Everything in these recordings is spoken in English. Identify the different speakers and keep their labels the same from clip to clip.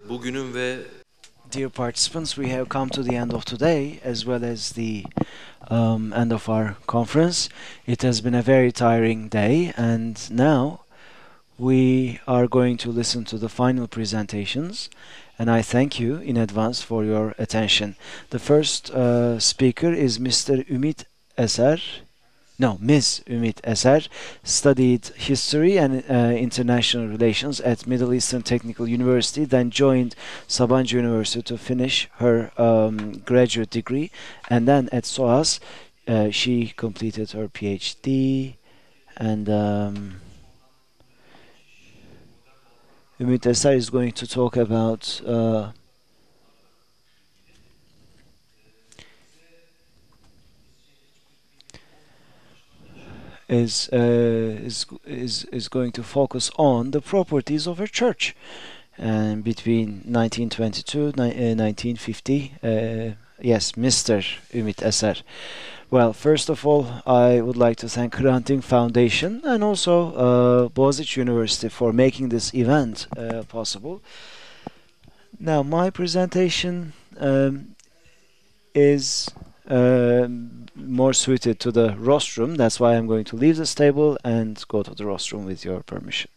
Speaker 1: Bugünün ve
Speaker 2: Dear participants, we have come to the end of today as well as the end of our conference. It has been a very tiring day, and now we are going to listen to the final presentations, and I thank you in advance for your attention. The first speaker is Mr. Ümit Eser. No, Ms. Ümit Eser studied history and international relations at Middle Eastern Technical University, then joined Sabancı University to finish her graduate degree, and then at SOAS she completed her PhD, and Ümit Eser is going to talk about is going to focus on the properties of a church and between 1922 1950. Yes, Mr. Ümit Eser. Well, first of all, I would like to thank Granting Foundation and also Boğaziçi University for making this event possible. Now, my presentation is more suited to the rostrum. That's why I'm going to leave this table and go to the rostrum with your permission.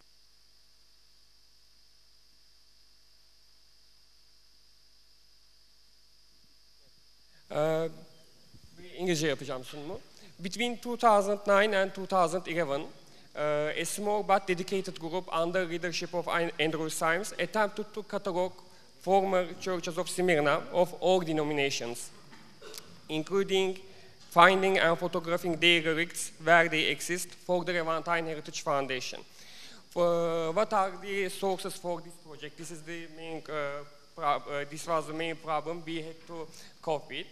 Speaker 3: İngilizce yapacağım sunumu. Between 2009 and 2011, a small but dedicated group under leadership of Andrew Symes attempted to catalog former churches of Smyrna of all denominations, including finding and photographing their relicts where they exist for the Levantine Heritage Foundation. What are the sources for this project? This is the main. This was the main problem we had to cope with.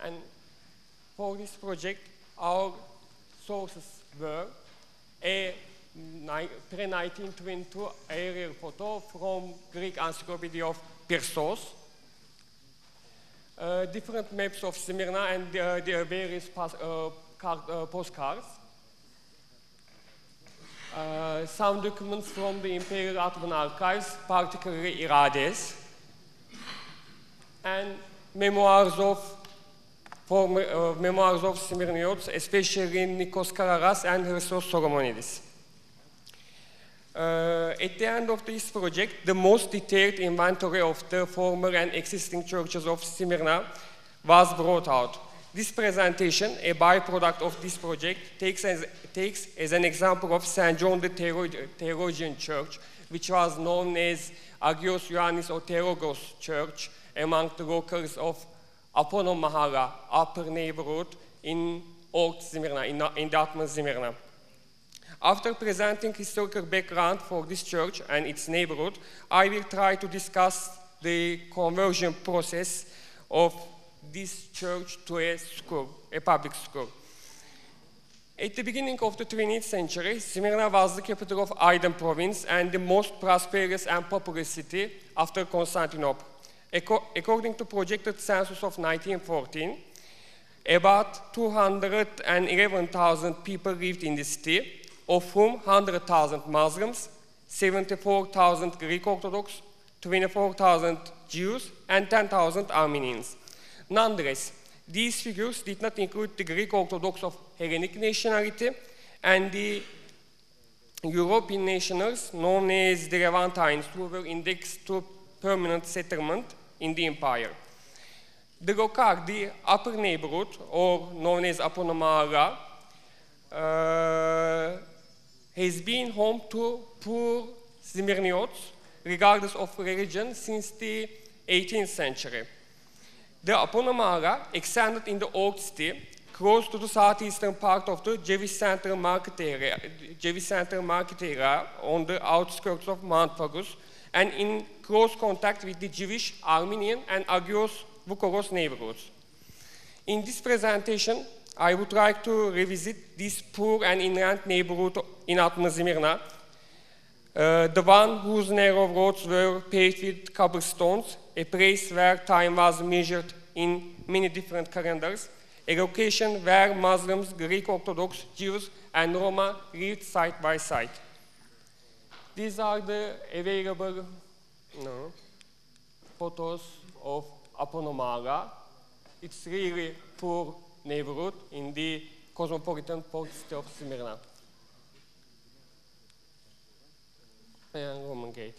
Speaker 3: And for this project, our sources were a pre-1922 aerial photo from Greek Encyclopedia of Persos, different maps of Smyrna and their various postcards, some documents from the Imperial Ottoman Archives, particularly Irades, and memoirs of Smyrniotes, especially Nikos Kararas and Christos Solomonidis. At the end of this project, the most detailed inventory of the former and existing churches of Smyrna was brought out. This presentation, a byproduct of this project, takes as an example of St. John the Theologian Church, which was known as Agios Ioannis or Theologos Church among the locals of Apono Mahala, upper neighborhood in Old Smyrna, in the Ottoman Smyrna. After presenting historical background for this church and its neighborhood, I will try to discuss the conversion process of this church to a school, a public school. At the beginning of the 20th century, Smyrna was the capital of Aydın province and the most prosperous and populous city after Constantinople. According to projected census of 1914, about 211,000 people lived in the city, of whom 100,000 Muslims, 74,000 Greek Orthodox, 24,000 Jews, and 10,000 Armenians. Nonetheless, these figures did not include the Greek Orthodox of Hellenic nationality and the European nationals known as the Levantines, who were indexed to permanent settlement in the empire. The Lokar, the upper neighborhood, or known as Aponomara, has been home to poor Smyrniotes, regardless of religion, since the 18th century. The Aponomara extended in the Old City, close to the southeastern part of the Jewish Central Market area on the outskirts of Mount Fagus, and in close contact with the Jewish, Armenian, and Agios Vukoros neighborhoods. In this presentation, I would like to revisit this poor and inland neighborhood in Ottoman Smyrna, the one whose narrow roads were paved with cobblestones, a place where time was measured in many different calendars, a location where Muslims, Greek Orthodox, Jews, and Roma lived side by side. These are the available photos of Aponomala. It's really poor neighborhood in the cosmopolitan port city of Smyrna. And Roman Gate.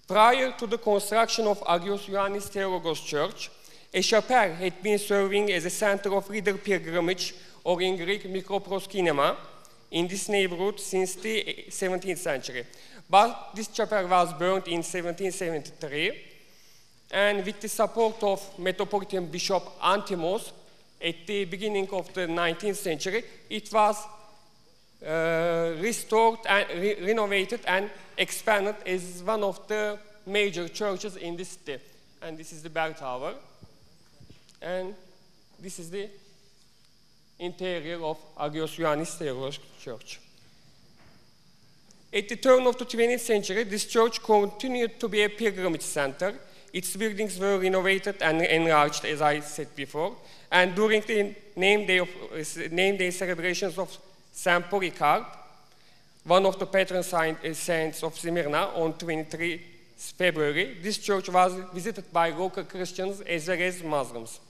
Speaker 3: Prior to the construction of Agios Ioannis Theologos Church, a chapel had been serving as a center of reader pilgrimage, or in Greek, mikroproskinema, in this neighborhood since the 17th century. But this chapel was burned in 1773, and with the support of Metropolitan Bishop Antimos at the beginning of the 19th century, it was restored and renovated and expanded as one of the major churches in the city. And this is the bell tower. And this is the interior of Agios Ioannis Theologos Church. At the turn of the 20th century, this church continued to be a pilgrimage center. Its buildings were renovated and enlarged, as I said before. And during the name day celebrations of St. Polycarp, one of the patron saints of Smyrna, on 23 February, this church was visited by local Christians as well as Muslims.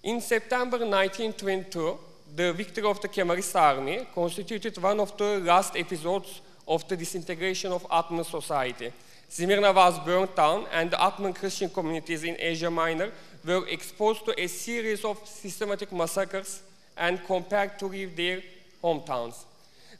Speaker 3: In September 1922, the victory of the Kemalist army constituted one of the last episodes of the disintegration of Ottoman society. Smyrna was burnt down, and the Ottoman Christian communities in Asia Minor were exposed to a series of systematic massacres and compelled to leave their hometowns.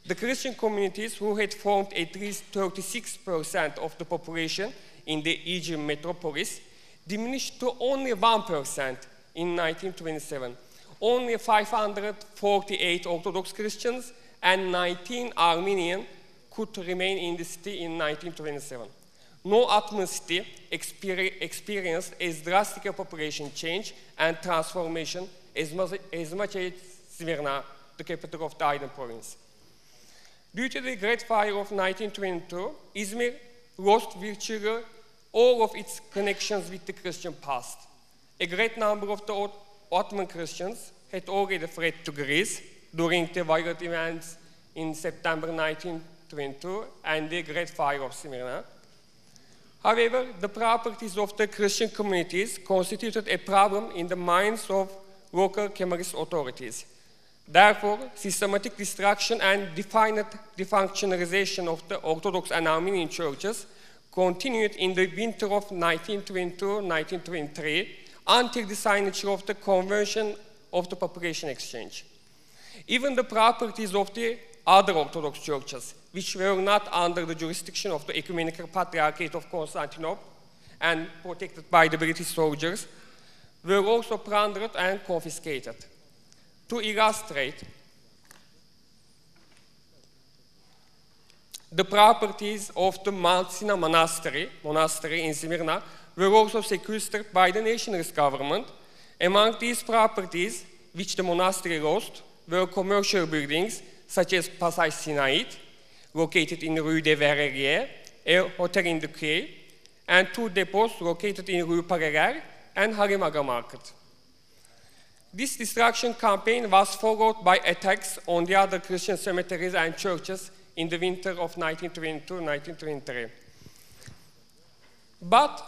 Speaker 3: The Christian communities, who had formed at least 36% of the population in the Aegean metropolis, diminished to only 1% in 1927. Only 548 Orthodox Christians and 19 Armenians could remain in the city in 1927. No Ottoman city experienced as drastic a population change and transformation as much as Smyrna, the capital of the Aydın province. Due to the Great Fire of 1922, Izmir lost virtually all of its connections with the Christian past. A great number of the Ottoman Christians had already fled to Greece during the violent events in September 1922 and the Great Fire of Smyrna. However, the properties of the Christian communities constituted a problem in the minds of local Kemalist authorities. Therefore, systematic destruction and definite defunctionalization of the Orthodox and Armenian churches continued in the winter of 1922-1923 until the signature of the Convention of the Population Exchange. Even the properties of the other Orthodox churches, which were not under the jurisdiction of the Ecumenical Patriarchate of Constantinople and protected by the British soldiers, were also plundered and confiscated. To illustrate, the properties of the Mount Sina monastery in Smyrna were also sequestered by the nationalist government. Among these properties, which the monastery lost, were commercial buildings such as Passage Sinaïd, located in Rue des Verreries, a hotel in the quay, and two depots located in Rue Parallèle and Harimaga Market. This destruction campaign was followed by attacks on the other Christian cemeteries and churches in the winter of 1922-1923. But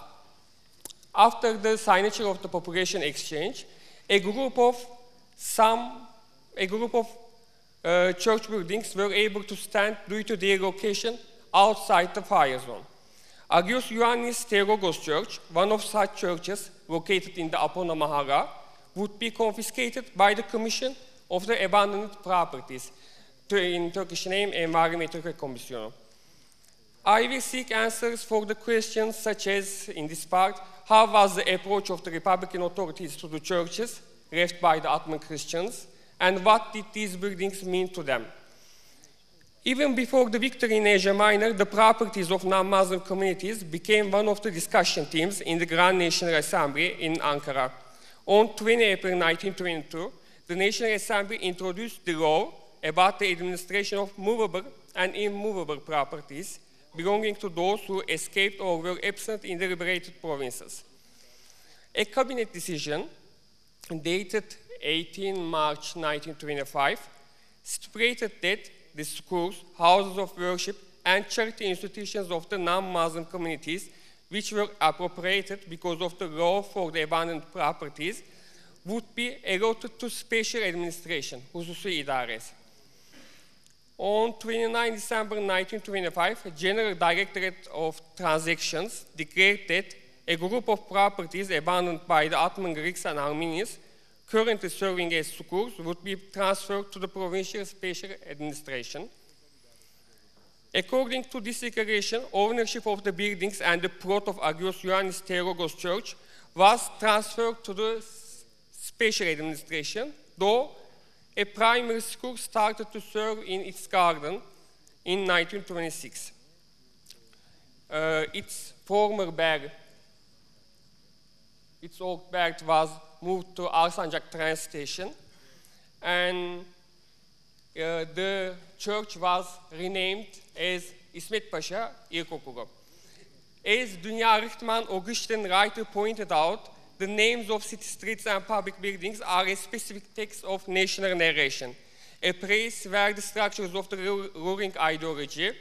Speaker 3: after the signature of the Population Exchange, a group of church buildings were able to stand due to their location outside the fire zone. Agios Ioannis Theologos Church, one of such churches located in the Apona Mahala, would be confiscated by the Commission of the Abandoned Properties, in Turkish name, Environmental Komisyonu. I will seek answers for the questions such as, in this part, how was the approach of the Republican authorities to the churches left by the Ottoman Christians, and what did these buildings mean to them? Even before the victory in Asia Minor, the properties of non-Muslim communities became one of the discussion themes in the Grand National Assembly in Ankara. On 20 April 1922, the National Assembly introduced the law about the administration of movable and immovable properties, belonging to those who escaped or were absent in the liberated provinces. A cabinet decision dated 18 March 1925 stipulated that the schools, houses of worship, and charity institutions of the non-Muslim communities, which were appropriated because of the law for the abandoned properties, would be allotted to special administration, hususi idares. On 29 December 1925, the General Directorate of Transactions declared that a group of properties abandoned by the Ottoman Greeks and Armenians currently serving as schools would be transferred to the provincial special administration. According to this declaration, ownership of the buildings and the plot of Agios Ioannis Theologos Church was transferred to the special administration, though a primary school started to serve in its garden in 1926. Its former berg, its old berg was moved to Alsancak train station, and the church was renamed as İsmet Paşa İlkokulu. As Dünya Richtman Augustin writer pointed out, the names of city streets and public buildings are a specific text of national narration, a place where the structures of the ruling ideology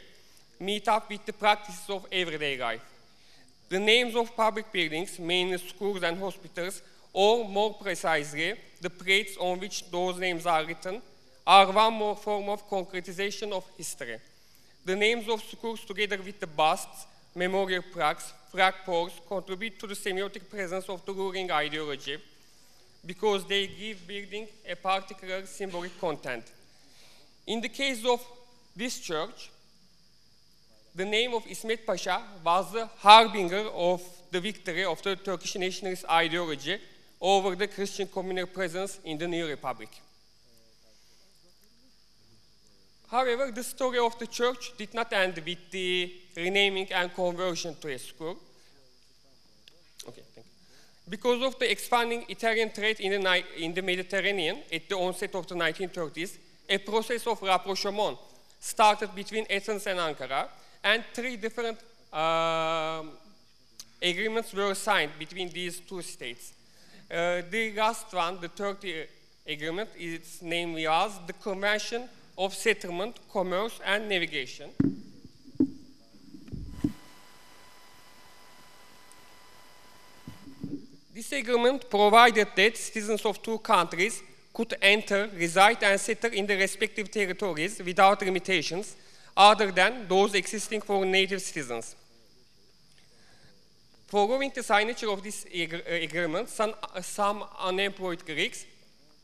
Speaker 3: meet up with the practices of everyday life. The names of public buildings, mainly schools and hospitals, or more precisely, the plates on which those names are written, are one more form of concretization of history. The names of schools, together with the busts, memorial plaques, flagpoles, contribute to the semiotic presence of the ruling ideology because they give building a particular symbolic content. In the case of this church, the name of İsmet Paşa was the harbinger of the victory of the Turkish nationalist ideology over the Christian communal presence in the new republic. However, the story of the church did not end with the renaming and conversion to a school. Okay, thank you. Because of the expanding Italian trade in the Mediterranean at the onset of the 1930s, a process of rapprochement started between Athens and Ankara, and 3 different agreements were signed between these 2 states. The last one, the third agreement, its name was the Convention of Settlement, Commerce, and Navigation. This agreement provided that citizens of 2 countries could enter, reside, and settle in the respective territories without limitations other than those existing for native citizens. Following the signature of this agreement, some unemployed Greeks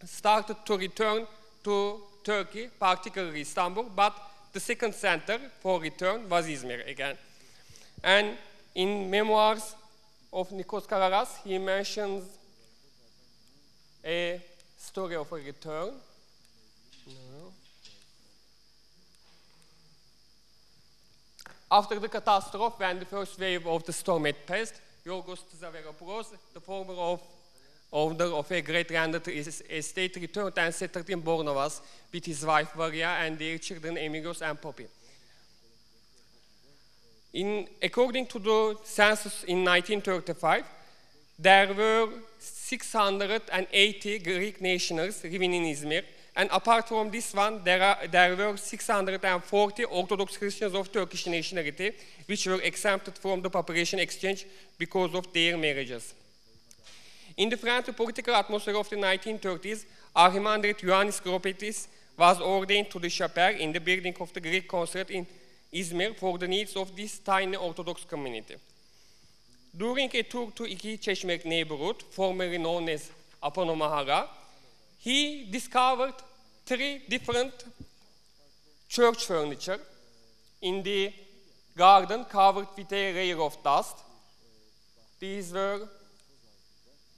Speaker 3: started to return to Turkey, particularly Istanbul, but the second center for return was Izmir again. And in memoirs of Nikos Kararas, he mentions a story of a return. No. After the catastrophe, when the first wave of the storm had passed, Yorgos Tzaveropoulos, the former owner of a great landed estate, returned and settled in Bornovas with his wife Varia and their children Emilios and Poppy. According to the census in 1935, there were 680 Greek nationals living in Izmir, and apart from this one, there were 640 Orthodox Christians of Turkish nationality, which were exempted from the population exchange because of their marriages. In the friendly political atmosphere of the 1930s, Arhimandrit Ioannis Gropetis was ordained to the chapel in the building of the Greek consulate in Izmir for the needs of this tiny Orthodox community. During a tour to İki Çeşme neighborhood, formerly known as Aponomahara, he discovered 3 different church furniture in the garden covered with a layer of dust. These were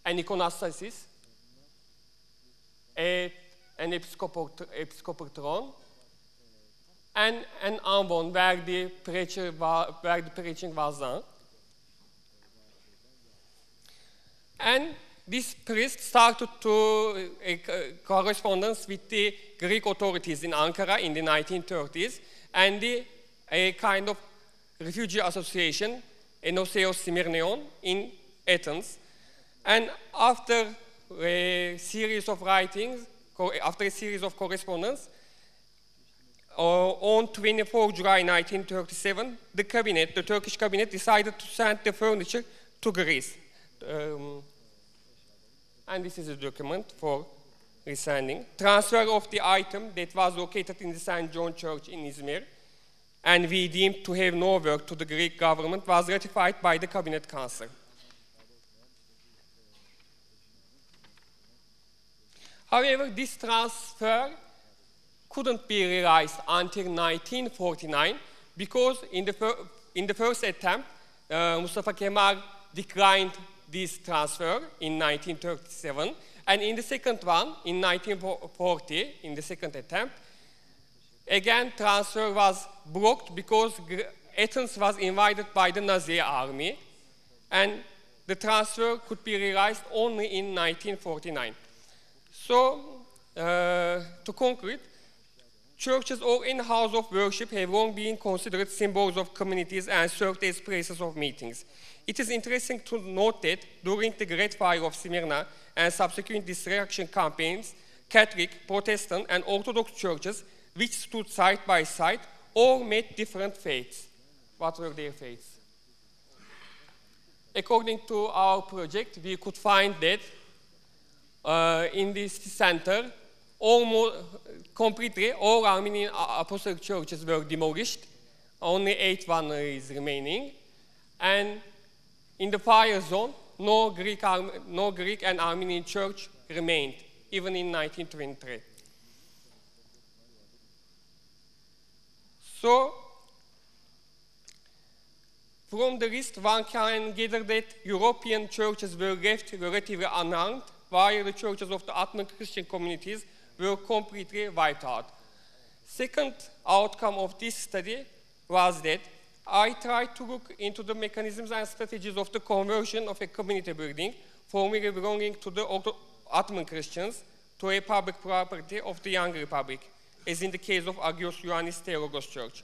Speaker 3: an iconostasis, an episcopal throne, and an ambon where the preaching was done. And this priest started to correspondence with the Greek authorities in Ankara in the 1930s, and a kind of Refugee Association, Enoseos Simirneon, in Athens. And after a series of writings, after a series of correspondence, on 24 July 1937, the Turkish cabinet decided to send the furniture to Greece. And this is a document for resending. Transfer of the item that was located in the St. John Church in Izmir, and we deemed to have no work to the Greek government, was ratified by the Cabinet Council. However, this transfer couldn't be realized until 1949 because in the first attempt, Mustafa Kemal declined this transfer in 1937, and in the second one, in 1940, in the second attempt, again transfer was blocked because Athens was invaded by the Nazi army, and the transfer could be realized only in 1949. So, to conclude, churches or any house of worship have long been considered symbols of communities and served as places of meetings. It is interesting to note that during the Great Fire of Smyrna and subsequent destruction campaigns, Catholic, Protestant, and Orthodox churches, which stood side by side, all met different faiths. What were their faiths? According to our project, we could find that in this center, almost completely all Armenian apostolic churches were demolished. Only 8 one is remaining. And in the fire zone, no Greek and Armenian church remained, even in 1923. So, from the list, one can gather that European churches were left relatively unharmed, while the churches of the Ottoman Christian communities were completely wiped out. Second outcome of this study was that I tried to look into the mechanisms and strategies of the conversion of a community building formerly belonging to the Ottoman Christians to a public property of the Young Republic, as in the case of Agios Ioannis Theologos Church.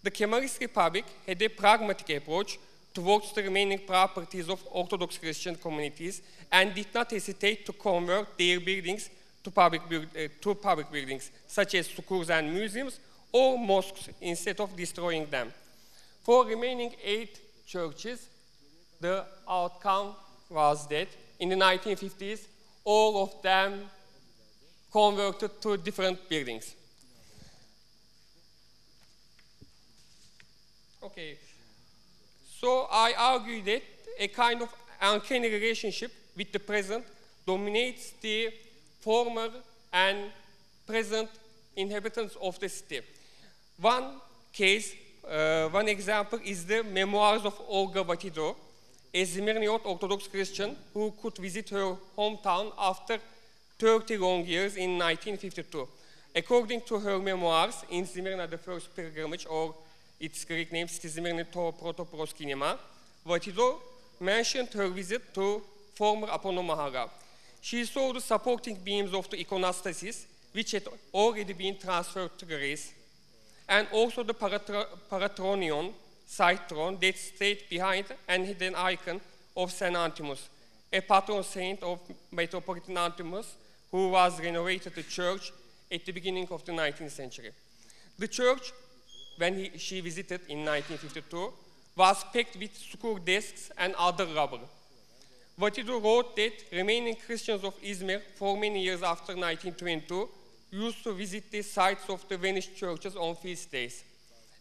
Speaker 3: The Kemalist Republic had a pragmatic approach towards the remaining properties of Orthodox Christian communities and did not hesitate to convert their buildings to public buildings, such as schools and museums or mosques, instead of destroying them. For remaining 8 churches, the outcome was that in the 1950s, all of them converted to different buildings. Okay, so I argue that a kind of uncanny relationship with the present dominates the former and present inhabitants of the city. One example is the memoirs of Olga Vatido, a Smyrniot Orthodox Christian who could visit her hometown after 30 long years in 1952. According to her memoirs, in Smyrna, the first pilgrimage, or its Greek name, Smyrna to Proto-Proskinema, Vatido mentioned her visit to former Aponomahara. She saw the supporting beams of the iconostasis, which had already been transferred to Greece, and also the Paratronion side throne that stayed behind and had an icon of Saint Antimus, a patron saint of Metropolitan Antimus, who was renovated the church at the beginning of the 19th century. The church, when she visited in 1952, was packed with succour desks and other rubble. Vatido wrote that remaining Christians of Izmir for many years after 1922 used to visit the sites of the vanished churches on feast days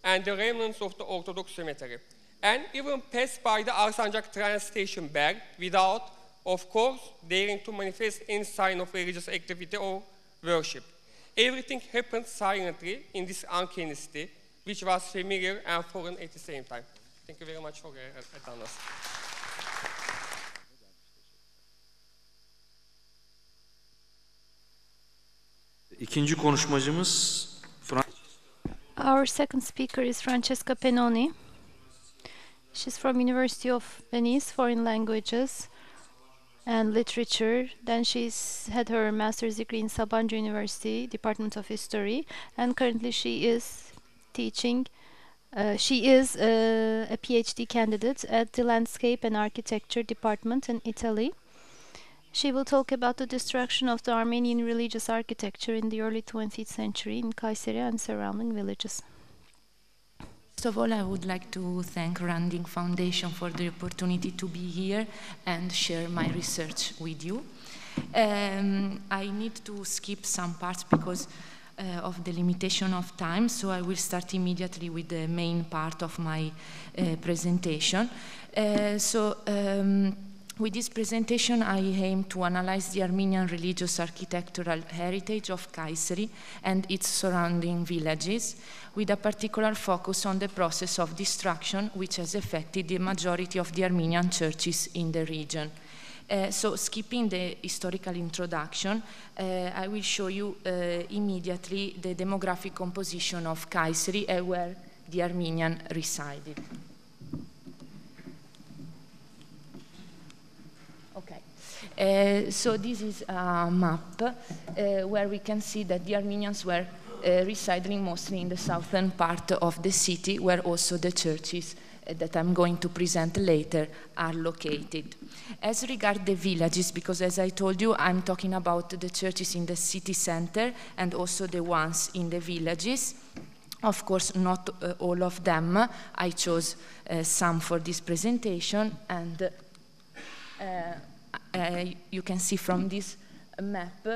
Speaker 3: and the remnants of the Orthodox cemetery, and even passed by the Arsancak train station bag without, of course, daring to manifest any sign of religious activity or worship. Everything happened silently in this uncanny city, which was familiar and foreign at the same time. Thank you very much for your attendance.
Speaker 1: İkinci konuşmacımız
Speaker 4: Our second speaker is Francesca Penoni. She's from University of Venice, Foreign Languages and Literature. Then she's had her master's degree in Sabancı University, Department of History, and currently she is teaching She is a PhD candidate at the Landscape and Architecture Department in Italy. She will talk about the destruction of the Armenian religious architecture in the early 20th century in Kayseri and surrounding villages.
Speaker 5: First of all, I would like to thank Randing Foundation for the opportunity to be here and share my research with you. I need to skip some parts because of the limitation of time, so I will start immediately with the main part of my presentation. With this presentation, I aim to analyze the Armenian religious architectural heritage of Kayseri and its surrounding villages, with a particular focus on the process of destruction which has affected the majority of the Armenian churches in the region. So skipping the historical introduction, I will show you immediately the demographic composition of Kayseri where the Armenian resided. Okay, so this is a map where we can see that the Armenians were residing mostly in the southern part of the city, where also the churches that I'm going to present later are located. As regards the villages, because as I told you, I'm talking about the churches in the city center and also the ones in the villages. Of course, not all of them. I chose some for this presentation, and you can see from this map,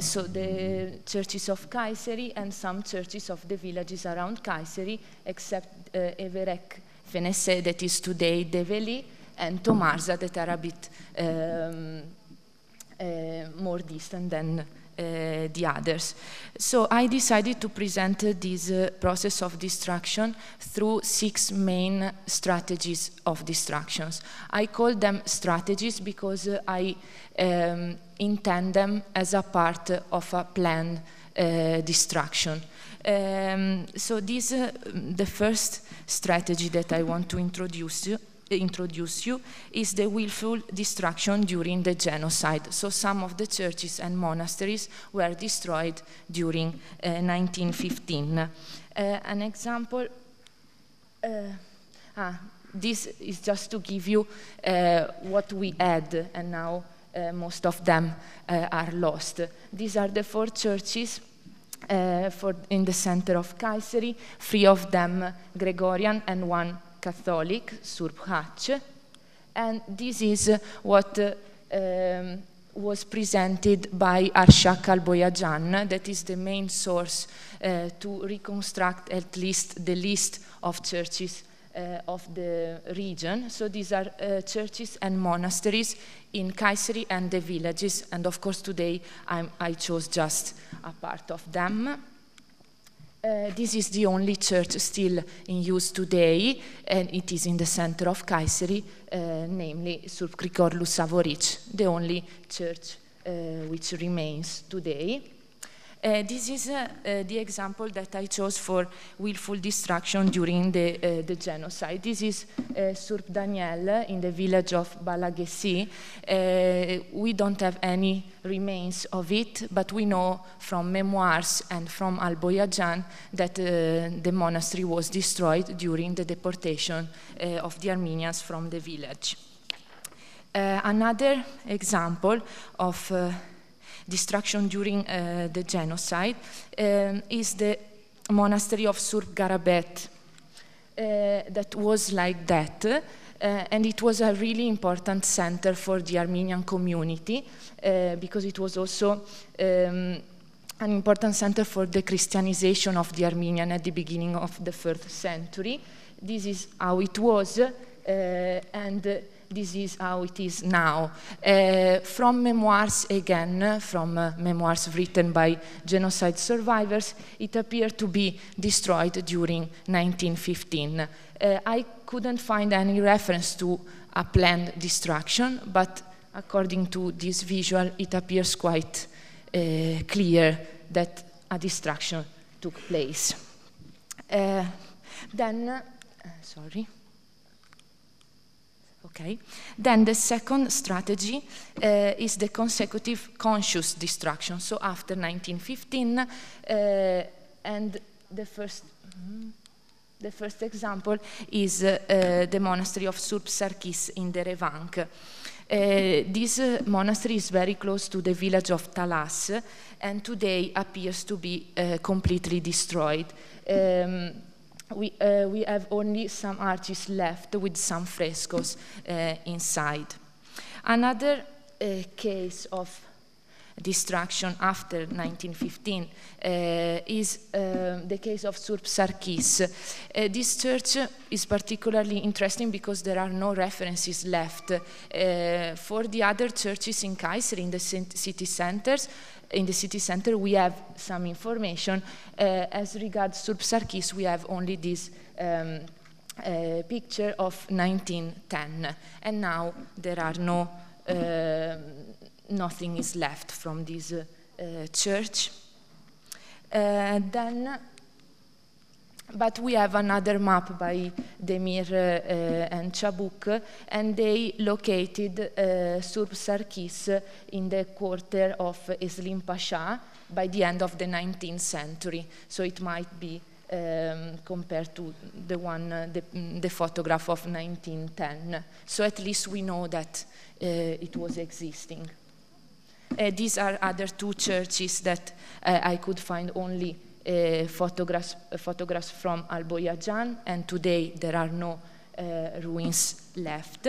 Speaker 5: so the churches of Kayseri and some churches of the villages around Kayseri, except Everek Fenese, that is today Develi, and Tomarza, that are a bit more distant than the others. So I decided to present this process of destruction through 6 main strategies of destructions. I call them strategies because I intend them as a part of a planned destruction. So this, the first strategy that I want to introduce you is the willful destruction during the genocide. So some of the churches and monasteries were destroyed during 1915. An example, this is just to give you what we had, and now most of them are lost. These are the 4 churches in the center of Kayseri, 3 of them Gregorian and 1 Catholic, Surphac, and this is what was presented by Arshak Alboyajan, that is the main source to reconstruct at least the list of churches of the region. So these are churches and monasteries in Kayseri and the villages, and of course today I chose just a part of them. This is the only church still in use today, and it is in the center of Kayseri, namely Surp Grigorlu Savoric, the only church which remains today. This is the example that I chose for willful destruction during the genocide. This is Surp Daniel in the village of Balagesi. We don't have any remains of it, but we know from memoirs and from Alboyajan that the monastery was destroyed during the deportation of the Armenians from the village. Another example of destruction during the genocide is the monastery of Surp Garabet, that was like that, and it was a really important center for the Armenian community because it was also an important center for the Christianization of the Armenian at the beginning of the 1st century. This is how it was, and this is how it is now. From memoirs, again, from memoirs written by genocide survivors, it appeared to be destroyed during 1915. I couldn't find any reference to a planned destruction, but according to this visual, it appears quite clear that a destruction took place. Okay. Then the second strategy is the consecutive conscious destruction. So after 1915, and the first, The first example is the monastery of Surp Sarkis in Derevank. This monastery is very close to the village of Talas, and today appears to be completely destroyed. We have only some arches left with some frescoes inside. Another case of destruction after 1915 is the case of Surp Sarkis. This church is particularly interesting because there are no references left. For the other churches in Kayseri, in the city centers, in the city center we have some information. As regards Surp Sarkis, we have only this picture of 1910, and now there are no nothing is left from this church. But we have another map by Demir and Chabuk, and they located Surp Sarkis in the quarter of Eslim Pasha by the end of the 19th century. So it might be compared to the one, the photograph of 1910. So at least we know that it was existing. These are other two churches that I could find only photographs from Alboyajan, and today there are no ruins left.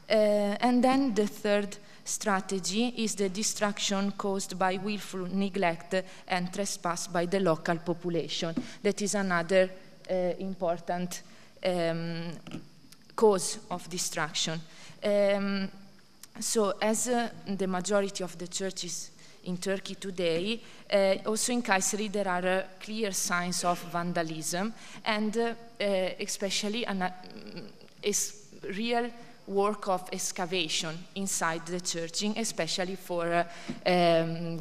Speaker 5: And then the third strategy is the destruction caused by willful neglect and trespass by the local population. That is another important cause of destruction. So as the majority of the churches in Turkey today, also in Kayseri there are clear signs of vandalism, and especially is real work of excavation inside the church, especially for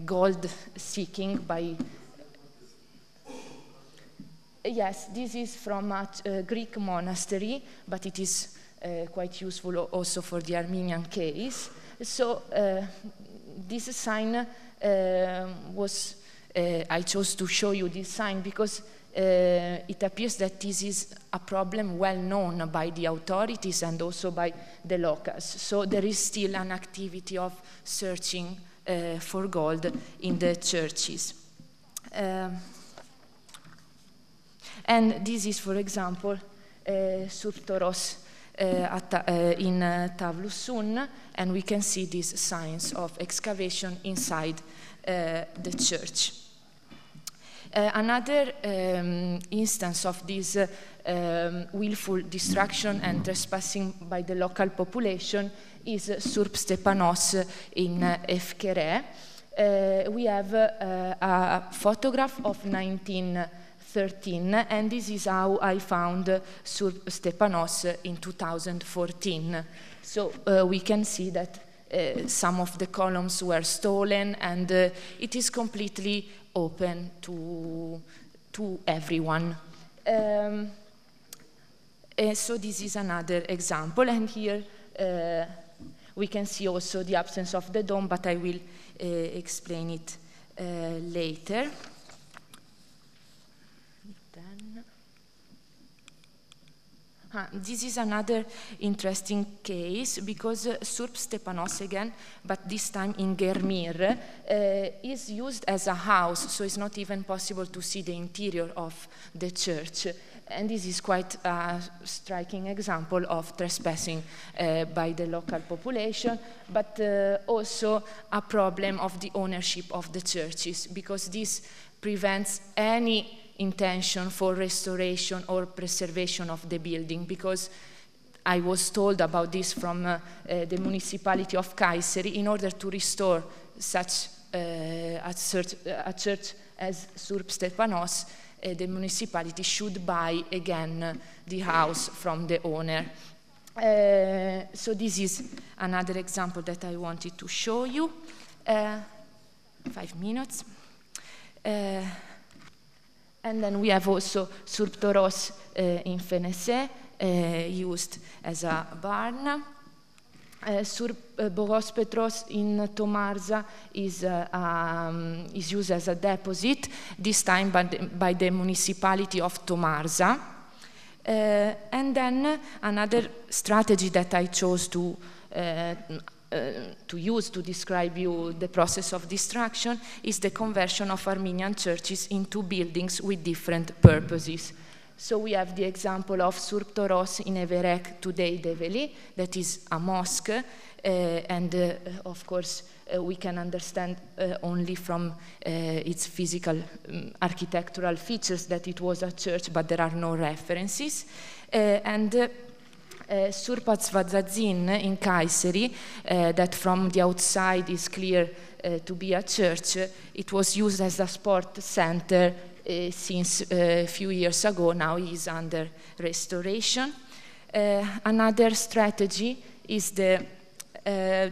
Speaker 5: gold seeking by... Yes, this is from a Greek monastery, but it is quite useful also for the Armenian case. So this sign was, I chose to show you this sign because it appears that this is a problem well known by the authorities and also by the locals. So there is still an activity of searching for gold in the churches. And this is, for example, Surp Toros in Tavlusun, and we can see these signs of excavation inside the church. Another instance of this willful destruction and trespassing by the local population is Surp Stepanos in Efkere. We have a photograph of 1913, and this is how I found Surp Stepanos in 2014. So we can see that some of the columns were stolen, and it is completely open to everyone. So this is another example, and here we can see also the absence of the dome, but I will explain it later. This is another interesting case because Surp Stepanos again, but this time in Germir, is used as a house, so it's not even possible to see the interior of the church. And this is quite a striking example of trespassing by the local population, but also a problem of the ownership of the churches, because this prevents any intention for restoration or preservation of the building, because I was told about this from the municipality of Kayseri. In order to restore such a church as Surp Stepanos, the municipality should buy again the house from the owner. So this is another example that I wanted to show you. 5 minutes. And then we have also Surp Toros in Fenese, used as a barn. Boros Petros in Tomarza is used as a deposit, this time by the municipality of Tomarza. And then another strategy that I chose to use to describe you the process of destruction is the conversion of Armenian churches into buildings with different purposes. So we have the example of Surp Toros in Everek, today Develi, that is a mosque, and of course we can understand only from its physical architectural features that it was a church, but there are no references. Surpat Svadzadzin in Kayseri, that from the outside is clear to be a church, it was used as a sport center since a few years ago. Now it is under restoration. Another strategy is the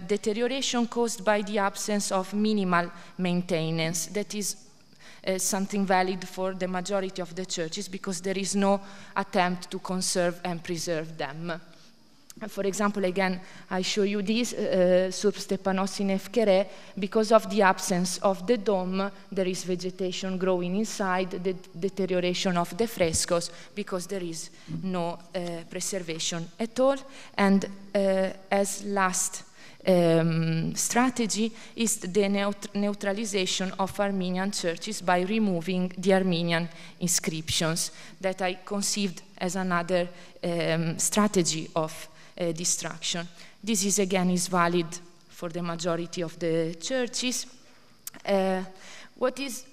Speaker 5: deterioration caused by the absence of minimal maintenance. That is something valid for the majority of the churches because there is no attempt to conserve and preserve them. For example, again, I show you this, Surp Stepanos in Efkere, because of the absence of the dome, there is vegetation growing inside, the deterioration of the frescoes, because there is no preservation at all. And as last strategy is the neutralization of Armenian churches by removing the Armenian inscriptions that I conceived as another strategy of destruction. This is again is valid for the majority of the churches. What is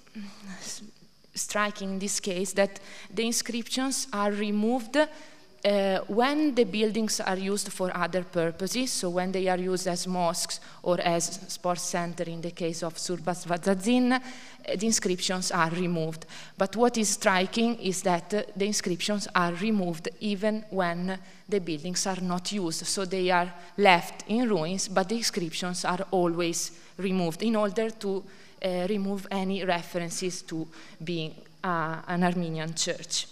Speaker 5: striking in this case that the inscriptions are removed when the buildings are used for other purposes, so when they are used as mosques or as sports center in the case of Surpas Vadzadzin, the inscriptions are removed. But what is striking is that the inscriptions are removed even when the buildings are not used. So they are left in ruins, but the inscriptions are always removed in order to remove any references to being an Armenian church.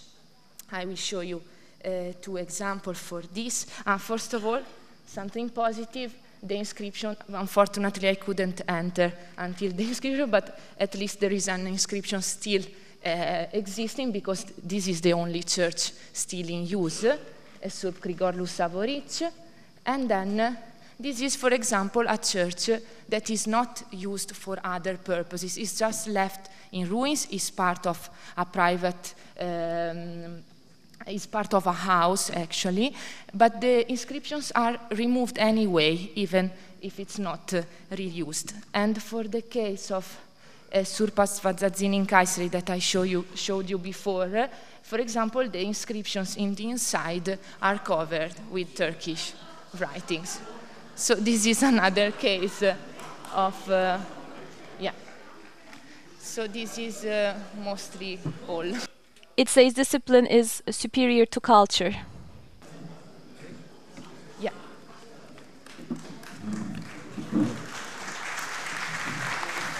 Speaker 5: I will show you two examples for this. First of all, something positive, the inscription, unfortunately I couldn't enter until the inscription, but at least there is an inscription still existing because this is the only church still in use, Surp Grigorlu Savoric. And then this is, for example, a church that is not used for other purposes. It's just left in ruins, it's part of a private is part of a house, actually, but the inscriptions are removed anyway, even if it's not reused. And for the case of Surpas Vadzadzin in Kayseri that I showed you before, for example, the inscriptions in the inside are covered with Turkish writings. So this is another case of, yeah. So this is mostly all.
Speaker 4: It says discipline is superior to culture.
Speaker 5: Yeah.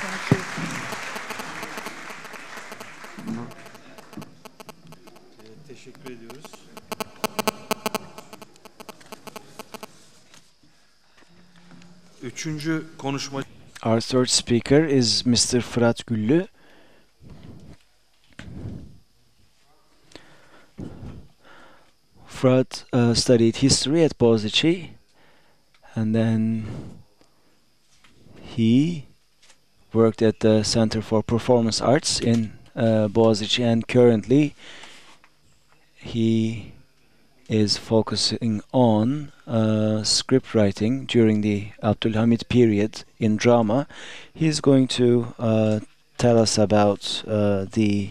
Speaker 5: Thank you.
Speaker 1: Teşekkür ediyoruz. Üçüncü konuşma.
Speaker 2: Our third speaker is Mr. Fırat Güllü. Fırat studied history at Boğaziçi, and then he worked at the Center for Performance Arts in Boğaziçi, and currently he is focusing on script writing during the Abdülhamit period in drama. He is going to tell us about the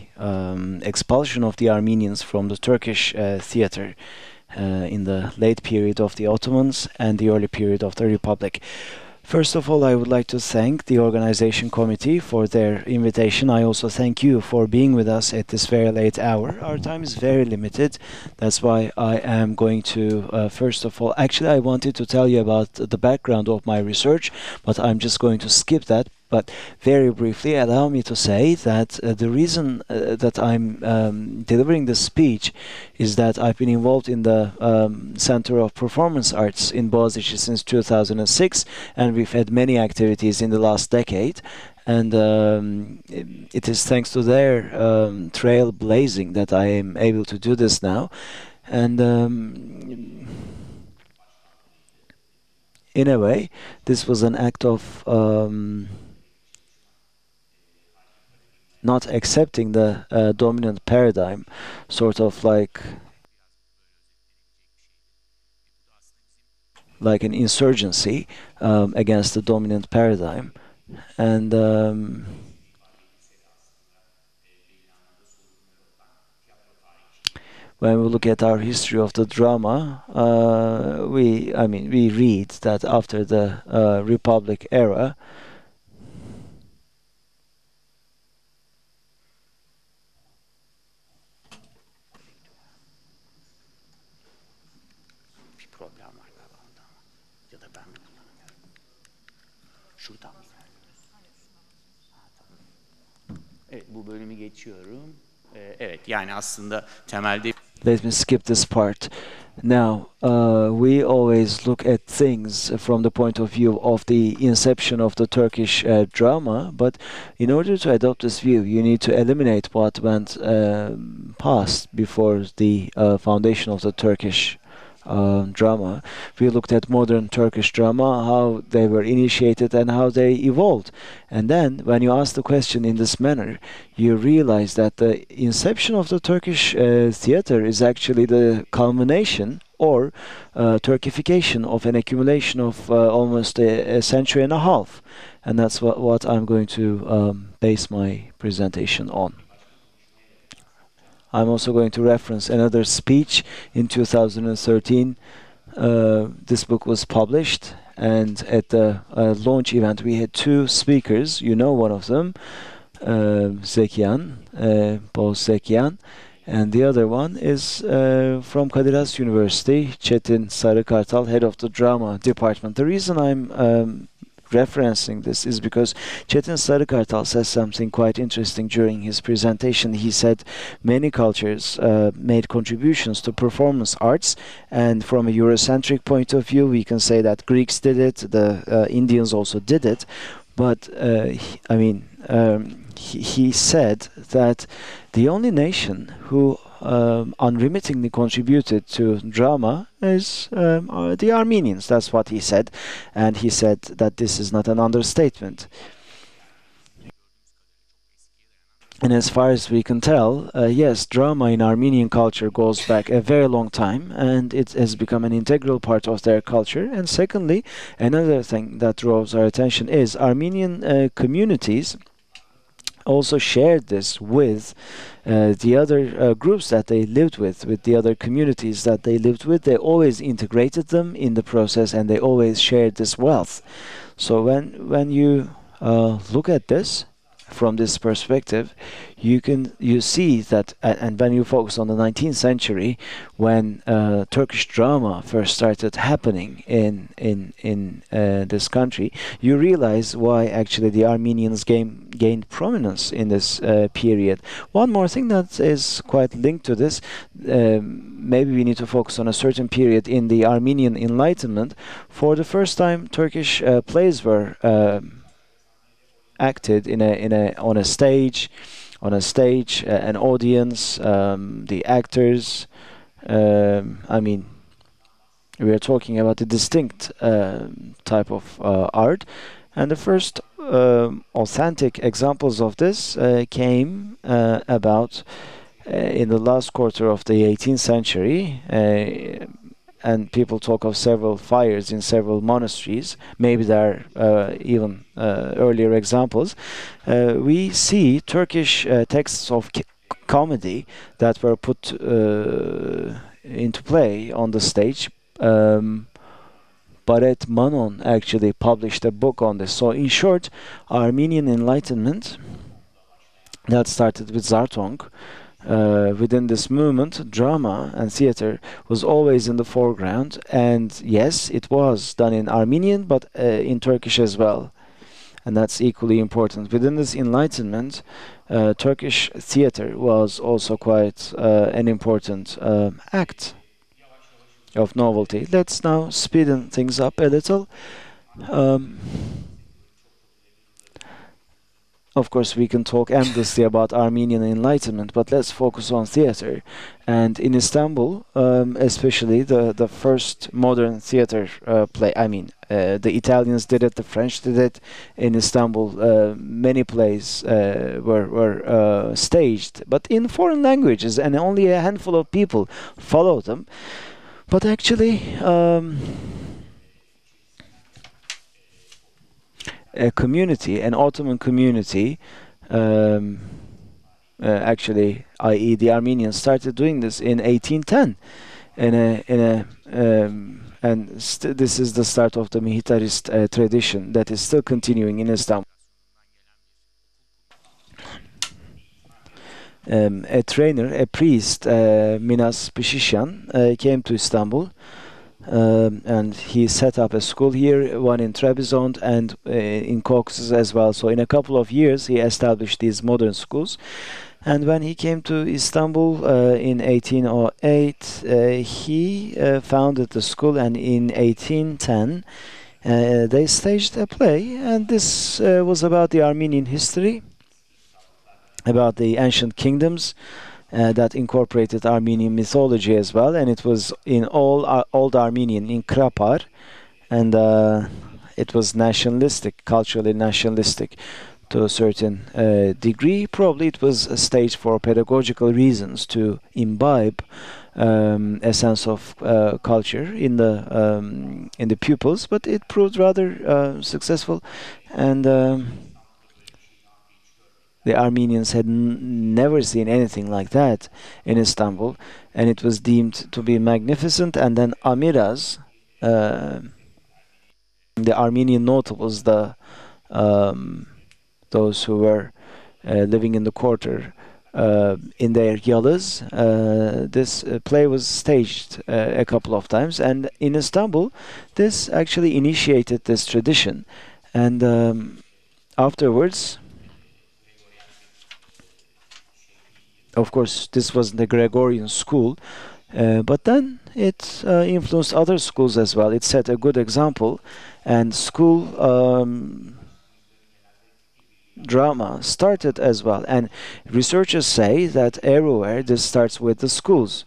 Speaker 2: expulsion of the Armenians from the Turkish theater in the late period of the Ottomans and the early period of the Republic. First of all, I would like to thank the organization committee for their invitation. I also thank you for being with us at this very late hour. Our time is very limited. That's why I am going to, first of all, actually I wanted to tell you about the background of my research, but I'm just going to skip that But very briefly, allow me to say that the reason that I'm delivering this speech is that I've been involved in the Center of Performance Arts in Boğaziçi since 2006, and we've had many activities in the last decade. And it is thanks to their trailblazing that I am able to do this now. And in a way, this was an act of not accepting the dominant paradigm, sort of like an insurgency against the dominant paradigm. And when we look at our history of the drama, we read that after the Republic era,
Speaker 6: Evet, bu bölümü geçiyorum. Evet, yani aslında temelde
Speaker 2: let me skip this part. Now, we always look at things from the point of view of the inception of the Turkish drama, but in order to adopt this view, you need to eliminate what went past before the foundation of the Turkish drama. We looked at modern Turkish drama, how they were initiated and how they evolved. And then, when you ask the question in this manner, you realize that the inception of the Turkish theater is actually the culmination or Turkification of an accumulation of almost a century and a half. And that's what I'm going to base my presentation on. I'm also going to reference another speech in 2013. This book was published, and at the launch event we had two speakers. You know one of them, Zekian, Paul Zekian, and the other one is from Kadir Has University, Çetin Sarıkartal, head of the drama department. The reason I'm referencing this is because Çetin Sarıkartal says something quite interesting during his presentation. He said many cultures made contributions to performance arts, and from a Eurocentric point of view we can say that Greeks did it, the Indians also did it, but he said that the only nation who unremittingly contributed to drama is the Armenians. That's what he said, and he said that this is not an understatement. And as far as we can tell, yes, drama in Armenian culture goes back a very long time, and it has become an integral part of their culture. And secondly, another thing that draws our attention is Armenian communities also shared this with the other groups that they lived with the other communities that they lived with. They always integrated them in the process, and they always shared this wealth. So when you look at this from this perspective, you see that, and when you focus on the 19th century, when Turkish drama first started happening in this country, you realize why actually the Armenians gained prominence in this period. One more thing that is quite linked to this, maybe we need to focus on a certain period in the Armenian Enlightenment. For the first time, Turkish plays were acted on a stage, an audience, the actors. We are talking about a distinct type of art, and the first authentic examples of this came about in the last quarter of the 18th century. And people talk of several fires in several monasteries. Maybe there are even earlier examples. We see Turkish texts of comedy that were put into play on the stage. Baret Manon actually published a book on this. So in short, Armenian Enlightenment that started with Zartong, within this movement, drama and theater was always in the foreground, and yes, it was done in Armenian, but in Turkish as well. and that's equally important. Within this Enlightenment, Turkish theater was also quite an important act of novelty. Let's now speeden things up a little. Of course, we can talk endlessly about Armenian Enlightenment, but let's focus on theater. And in Istanbul, especially the first modern theater play, the Italians did it, the French did it. In Istanbul, many plays were staged, but in foreign languages, and only a handful of people followed them. But actually, a community, an Ottoman community, actually, i.e., the Armenians started doing this in 1810, and this is the start of the Mihitarist tradition that is still continuing in Istanbul. A trainer, a priest, Minas Pishishan, came to Istanbul, and he set up a school here, one in Trebizond and in Caucasus as well. So in a couple of years he established these modern schools. And when he came to Istanbul in 1808, he founded the school, and in 1810 they staged a play, and this was about the Armenian history, about the ancient kingdoms that incorporated Armenian mythology as well, and it was in all old Armenian, in Krapar, and it was nationalistic, culturally nationalistic to a certain degree. Probably it was staged for pedagogical reasons, to imbibe a sense of culture in the pupils, but it proved rather successful, and the Armenians had never seen anything like that in Istanbul, and it was deemed to be magnificent. And then Amiras, the Armenian notables, those who were living in the quarter, in their yalas, this play was staged a couple of times, and in Istanbul this actually initiated this tradition. And afterwards, of course, this was the Gregorian school, but then it influenced other schools as well. It set a good example, and school drama started as well. And researchers say that everywhere this starts with the schools,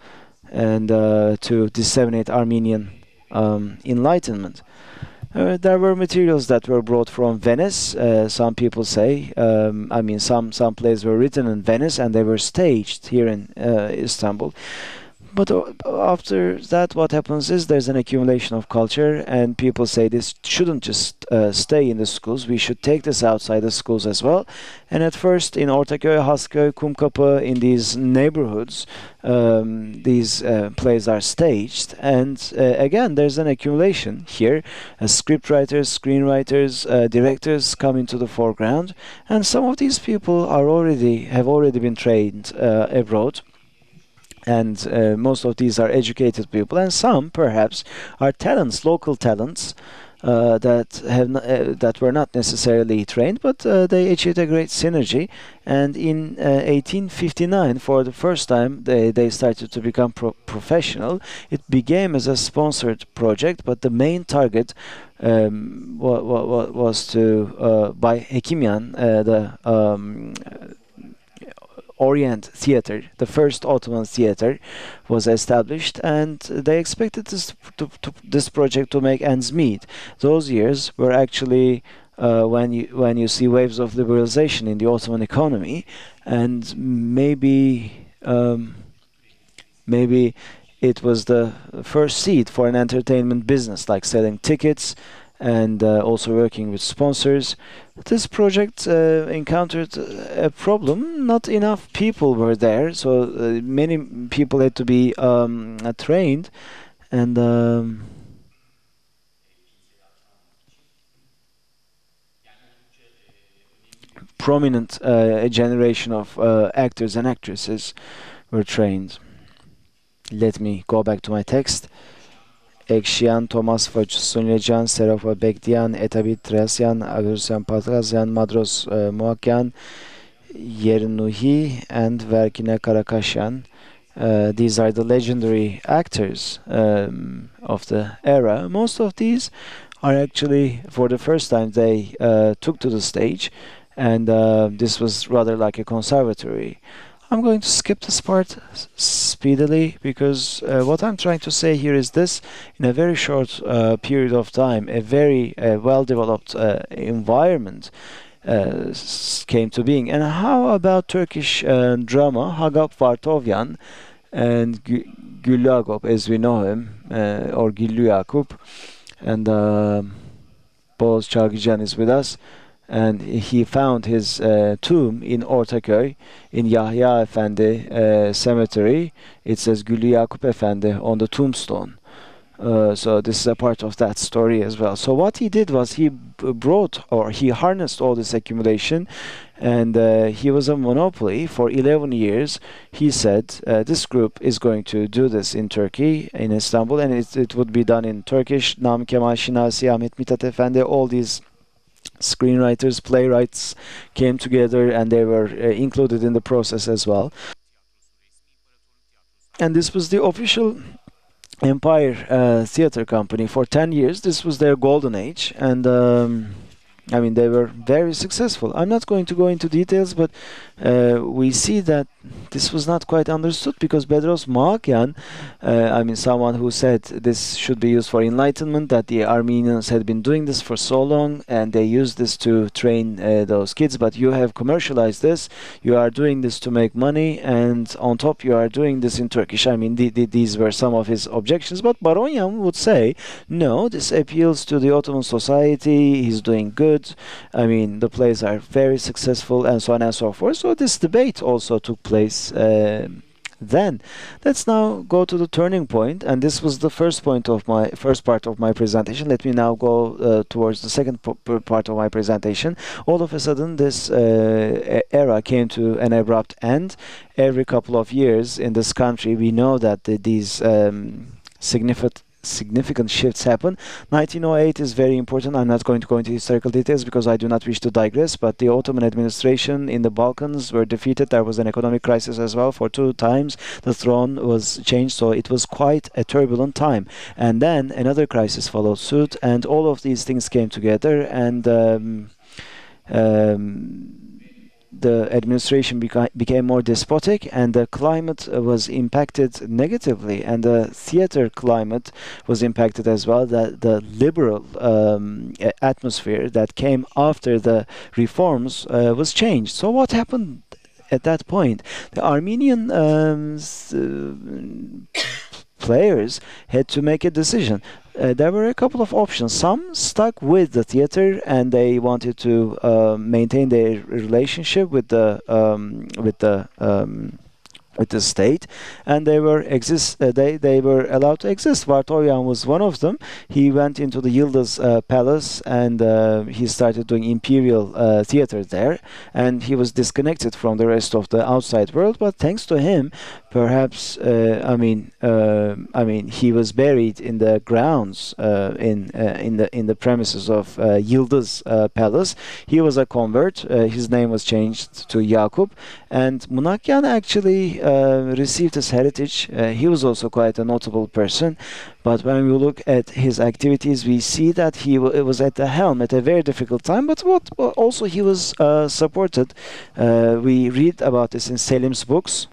Speaker 2: and to disseminate Armenian enlightenment. There were materials that were brought from Venice. Some people say, some plays were written in Venice and they were staged here in Istanbul. But after that, what happens is there's an accumulation of culture, and people say this shouldn't just stay in the schools. We should take this outside the schools as well. And at first, in Ortaköy, Hasköy, Kumkapı, in these neighborhoods, these plays are staged. And again, there's an accumulation here. Scriptwriters, screenwriters, directors come into the foreground, and some of these people have already been trained abroad. And most of these are educated people, and some perhaps are talents, local talents, that were not necessarily trained, but they achieved a great synergy. And in 1859, for the first time, they started to become professional. It began as a sponsored project, but the main target was to by Hekimyan, the Orient Theater, the first Ottoman theater, was established, and they expected this project to make ends meet. Those years were actually when you see waves of liberalization in the Ottoman economy, and maybe it was the first seed for an entertainment business, like selling tickets and also working with sponsors. This project encountered a problem. Not enough people were there, so many people had to be trained, and prominent generation of actors and actresses were trained. Let me go back to my text. Ekşiyan, Thomas Foç, Sunyacan, Serafa Bekdiyan, Etabit Trasyan, Agusyan Patrasyan, Madros Muakyan, Yernuhi, and Verkine Karakasyan. These are the legendary actors of the era. Most of these are actually, for the first time, they took to the stage, and this was rather like a conservatory. I'm going to skip this part speedily because what I'm trying to say here is this: in a very short period of time, a very well-developed environment came to being. And how about Turkish drama? Hagap Vartovyan and Güllü, as we know him, or Güllü Yakup, and Boğaz Çalgıcan is with us. And he found his tomb in Ortaköy, in Yahya Efendi cemetery. It says Güllü Yakup Efendi on the tombstone. So this is a part of that story as well. So what he did was he harnessed all this accumulation, and he was a monopoly for 11 years. He said this group is going to do this in Turkey, in Istanbul, and it would be done in Turkish. Nami Kemal Şinasi, Ahmet Mithat Efendi, all these screenwriters, playwrights came together, and they were included in the process as well. And this was the official Empire theater company for 10 years. This was their golden age, and I mean, they were very successful. I'm not going to go into details, but we see that this was not quite understood because Bedros Muakyan, I mean, someone who said this should be used for enlightenment, that the Armenians had been doing this for so long and they used this to train those kids, but you have commercialized this, you are doing this to make money, and on top you are doing this in Turkish. I mean, these were some of his objections, but Baronyan would say, no, this appeals to the Ottoman society, he's doing good, I mean, the plays are very successful, and so on and so forth. So this debate also took place then. Let's now go to the turning point, and this was the first part of my presentation. Let me now go towards the second part of my presentation. All of a sudden, this era came to an abrupt end. Every couple of years in this country, we know that these significant shifts happen. 1908 is very important. I'm not going to go into historical details because I do not wish to digress, but the Ottoman administration in the Balkans were defeated. There was an economic crisis as well. For 2 times the throne was changed, so it was quite a turbulent time. And then another crisis followed suit, and all of these things came together, and the administration became more despotic, and the climate was impacted negatively, and the theater climate was impacted as well. The liberal atmosphere that came after the reforms was changed. So what happened at that point? The Armenian players had to make a decision. There were a couple of options. Some stuck with the theater and they wanted to maintain their relationship with the state, and they were allowed to exist. Vartovyan was one of them. He went into the Yıldız Palace, and he started doing imperial theater there, and he was disconnected from the rest of the outside world. But thanks to him, perhaps I mean he was buried in the grounds in the premises of Yıldız Palace. He was a convert. His name was changed to Yakup, and Munakyan actually received his heritage. He was also quite a notable person, but when we look at his activities, we see that he was at the helm at a very difficult time, but also he was supported. We read about this in Selim's books.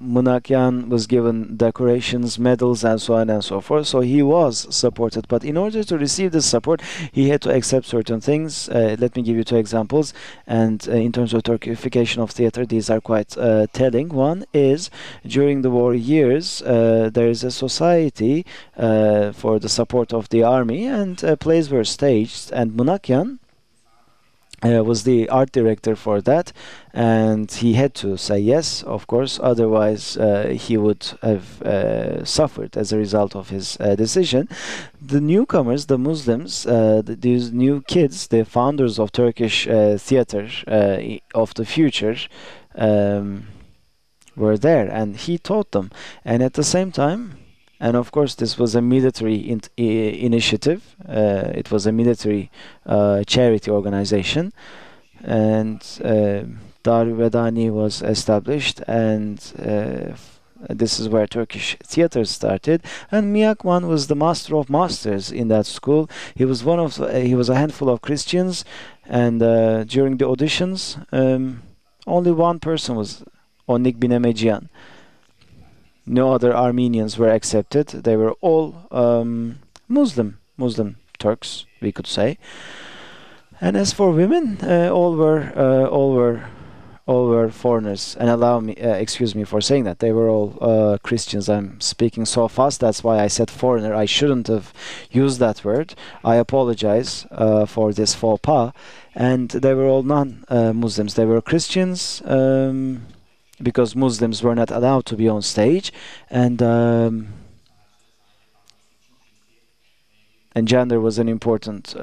Speaker 2: Munakyan was given decorations, medals, and so on and so forth. So he was supported. But in order to receive this support, he had to accept certain things. Let me give you 2 examples. And in terms of Turkification of theater, these are quite telling. One is, during the war years, there is a society for the support of the army, and plays were staged. And Munakyan was the art director for that, and he had to say yes, of course, otherwise he would have suffered as a result of his decision. The newcomers, the Muslims, these new kids, the founders of Turkish theater of the future, were there, and he taught them. And at the same time, and of course, this was a military initiative. It was a military charity organization, and Darül Vedani was established, and this is where Turkish theater started. And Miakman was the master of masters in that school. He was he was a handful of Christians, and during the auditions, only one person was Onik Binemejian. No other Armenians were accepted. They were all Muslim Turks, we could say. And as for women, all were foreigners. And allow me, excuse me for saying that. They were all Christians. I'm speaking so fast. That's why I said foreigner. I shouldn't have used that word. I apologize for this faux pas. And they were all non-Muslims. They were Christians. Because Muslims were not allowed to be on stage, and gender was an important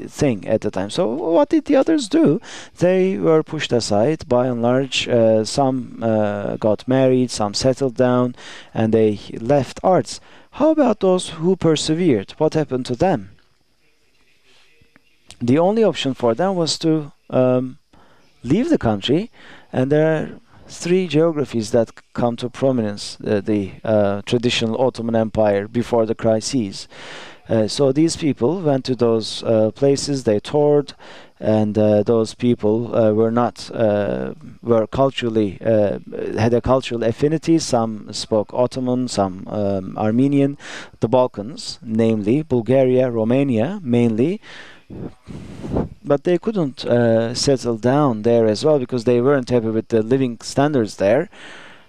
Speaker 2: thing at the time. So what did the others do? They were pushed aside by and large. Some got married, some settled down, and they left arts. How about those who persevered? What happened to them? The only option for them was to leave the country, and there are three geographies that come to prominence: the traditional Ottoman Empire before the crises. So these people went to those places. They toured, and those people were culturally had a cultural affinity. Some spoke Ottoman, some Armenian. The Balkans, namely Bulgaria, Romania, mainly. But they couldn't settle down there as well because they weren't happy with the living standards there.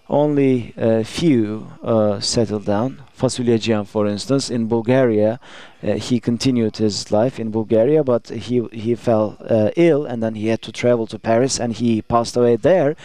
Speaker 2: Only a few settled down. Kundakjian, for instance, in Bulgaria, he continued his life in Bulgaria, but he fell ill, and then he had to travel to Paris, and he passed away there.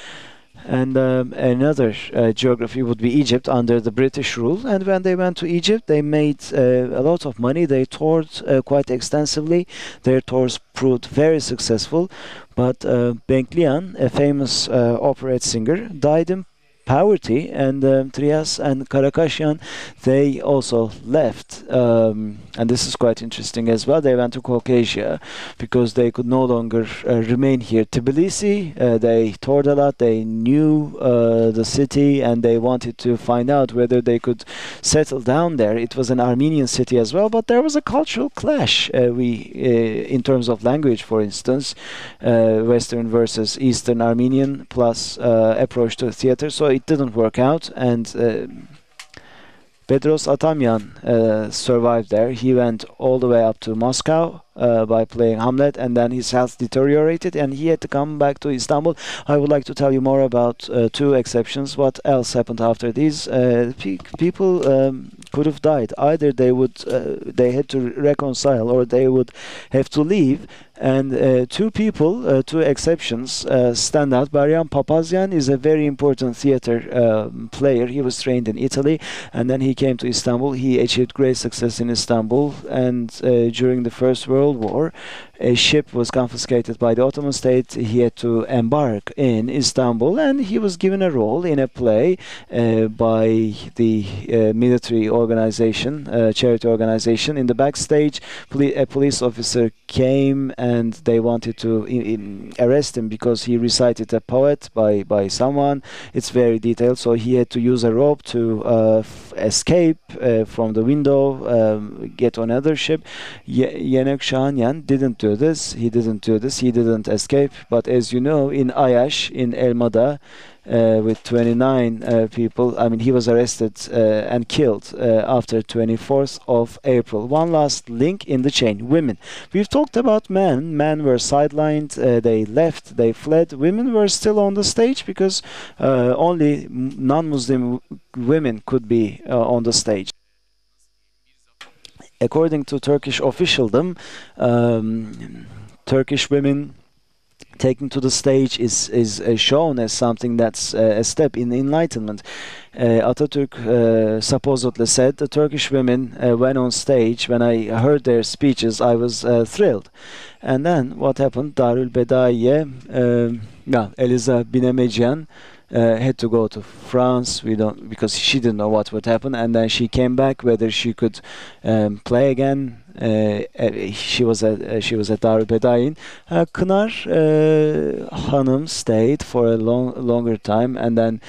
Speaker 2: And another geography would be Egypt under the British rule. And when they went to Egypt, they made a lot of money. They toured quite extensively. Their tours proved very successful. But Benklian, a famous operette singer, died in poverty, and Trias and Karakashian, they also left, and this is quite interesting as well. They went to Caucasia because they could no longer remain here. Tbilisi, they toured a lot, they knew the city, and they wanted to find out whether they could settle down there. It was an Armenian city as well, but there was a cultural clash. In terms of language, for instance, Western versus Eastern Armenian plus approach to theater. So it didn't work out, and Bedros Atamyan survived there. He went all the way up to Moscow by playing Hamlet, and then his health deteriorated and he had to come back to Istanbul. I would like to tell you more about two exceptions. What else happened after these? People could have died. Either they had to reconcile, or they would have to leave. And two exceptions stand out. Baryan Papazian is a very important theater player. He was trained in Italy, and then he came to Istanbul. He achieved great success in Istanbul, and during the First World War, a ship was confiscated by the Ottoman state. He had to embark in Istanbul, and he was given a role in a play by the military organization, charity organization. In the backstage, a police officer came, and they wanted to arrest him because he recited a poet by someone. It's very detailed, so he had to use a rope to escape from the window, get on another ship. Yenek Şahanyan didn't do this. He didn't escape. But as you know, in Ayash, in Elmada, with 29 people, I mean, he was arrested and killed after 24th of April. One last link in the chain: women. We've talked about men. Men were sidelined. They left. They fled. Women were still on the stage because only non-Muslim women could be on the stage. According to Turkish officialdom, Turkish women taking to the stage is shown as something that's a step in enlightenment. Atatürk supposedly said, the Turkish women went on stage. When I heard their speeches, I was thrilled. And then what happened? Darül Bedaiye, Eliza Binemejian, had to go to France. We don't, because she didn't know what would happen, and then she came back whether she could play again. She was at Darbedain. Kınar Hanım stayed for a longer time, and then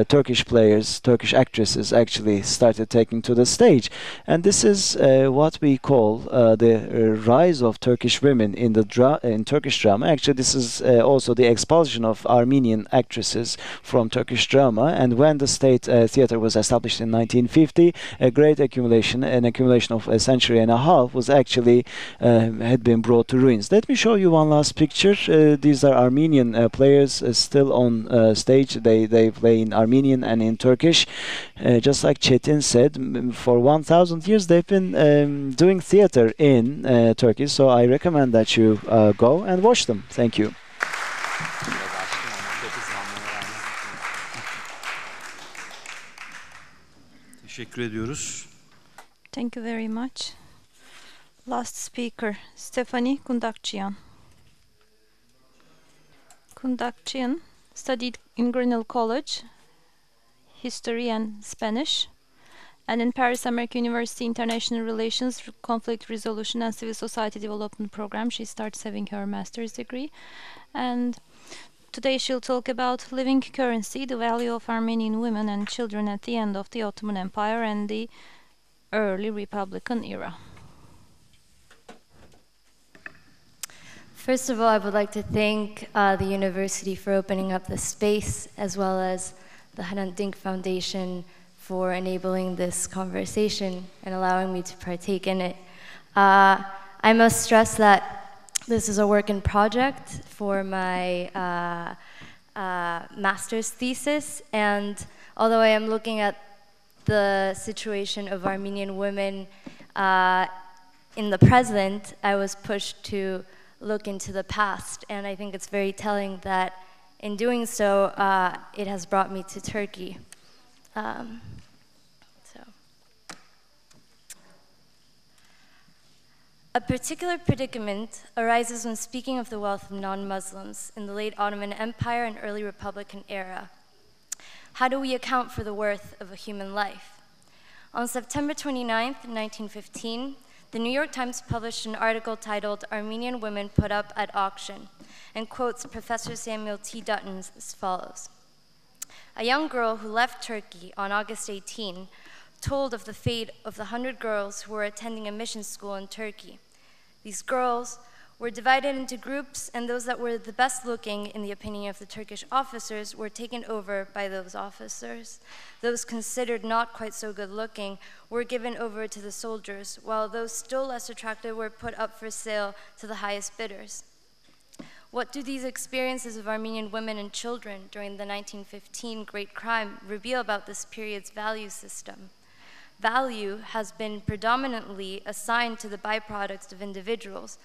Speaker 2: Turkish players, Turkish actresses actually started taking to the stage, and this is what we call the rise of Turkish women in the in Turkish drama. Actually, this is also the expulsion of Armenian actresses from Turkish drama. And when the state theater was established in 1950, a great accumulation, an accumulation of a century and a half, was actually had been brought to ruins. Let me show you one last picture. These are Armenian players still on stage. They play in Armenian and in Turkish. Just like Çetin said, for 1,000 years they've been doing theater in Turkey. So I recommend that you go and watch them. Thank you.
Speaker 1: Teşekkür ediyoruz.
Speaker 4: Thank you very much. Last speaker, Stefanie Kundakjian. Kundakjian studied in Grinnell College, history and Spanish, and in Paris American University International Relations, Conflict Resolution and Civil Society Development Program. She starts having her master's degree. And today she'll talk about living currency, the value of Armenian women and children at the end of the Ottoman Empire and the early Republican era.
Speaker 7: First of all, I would like to thank the university for opening up the space, as well as the Hrant Dink Foundation for enabling this conversation and allowing me to partake in it. I must stress that this is a work in project for my master's thesis, and although I am looking at the situation of Armenian women in the present, I was pushed to look into the past, and I think it's very telling that in doing so, it has brought me to Turkey. A particular predicament arises when speaking of the wealth of non-Muslims in the late Ottoman Empire and early Republican era. How do we account for the worth of a human life? On September 29th, 1915, the New York Times published an article titled "Armenian Women Put Up at Auction," and quotes Professor Samuel T. Dutton as follows. A young girl who left Turkey on August 18 told of the fate of the 100 girls who were attending a mission school in Turkey. These girls were divided into groups, and those that were the best looking, in the opinion of the Turkish officers, were taken over by those officers. Those considered not quite so good looking were given over to the soldiers, while those still less attractive were put up for sale to the highest bidders. What do these experiences of Armenian women and children during the 1915 Great Crime reveal about this period's value system? Value has been predominantly assigned to the byproducts of individuals,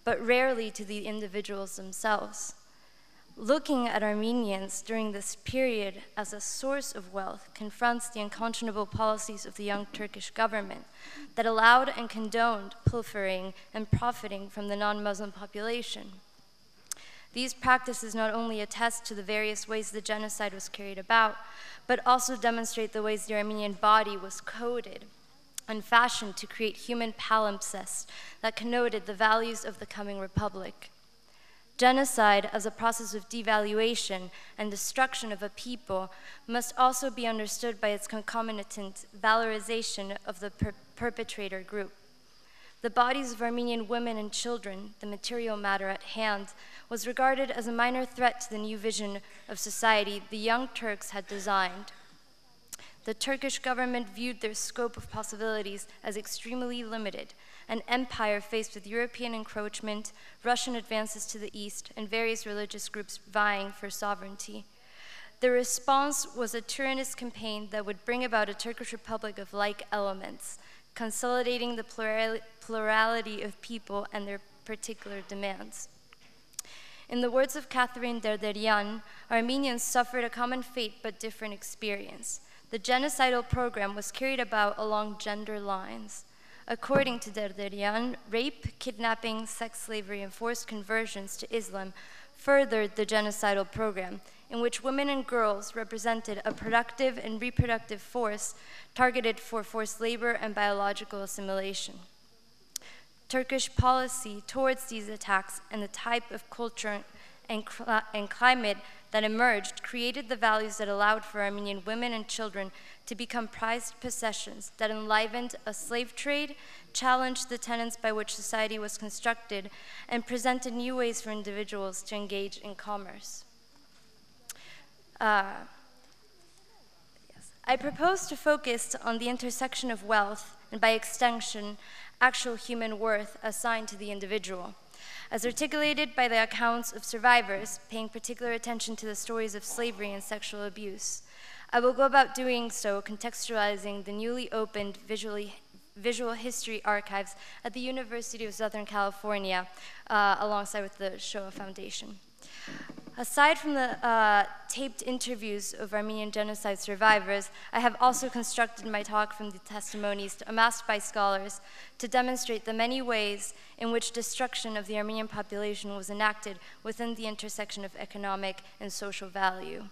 Speaker 7: but rarely to the individuals themselves. Looking at Armenians during this period as a source of wealth confronts the unconscionable policies of the young Turkish government that allowed and condoned pilfering and profiting from the non-Muslim population. These practices not only attest to the various ways the genocide was carried about, but also demonstrate the ways the Armenian body was coded and fashioned to create human palimpsests that connoted the values of the coming republic. Genocide as a process of devaluation and destruction of a people must also be understood by its concomitant valorization of the perpetrator group. The bodies of Armenian women and children, the material matter at hand, was regarded as a minor threat to the new vision of society the young Turks had designed. The Turkish government viewed their scope of possibilities as extremely limited, an empire faced with European encroachment, Russian advances to the east, and various religious groups vying for sovereignty. The response was a tyrannous campaign that would bring about a Turkish republic of like elements, consolidating the plurality of people and their particular demands. In the words of Catherine Derderian, Armenians suffered a common fate but different experience. The genocidal program was carried about along gender lines. According to Derderian, rape, kidnapping, sex slavery, and forced conversions to Islam furthered the genocidal program, in which women and girls represented a productive and reproductive force targeted for forced labor and biological assimilation. Turkish policy towards these attacks and the type of culture and climate that emerged created the values that allowed for Armenian women and children to become prized possessions that enlivened a slave trade, challenged the tenets by which society was constructed, and presented new ways for individuals to engage in commerce. I propose to focus on the intersection of wealth and, by extension, actual human worth assigned to the individual, as articulated by the accounts of survivors, paying particular attention to the stories of slavery and sexual abuse. I will go about doing so contextualizing the newly opened visual history archives at the University of Southern California, alongside with the Shoah Foundation. Aside from the taped interviews of Armenian genocide survivors, I have also constructed my talk from the testimonies amassed by scholars to demonstrate the many ways in which destruction of the Armenian population was enacted within the intersection of economic and social value.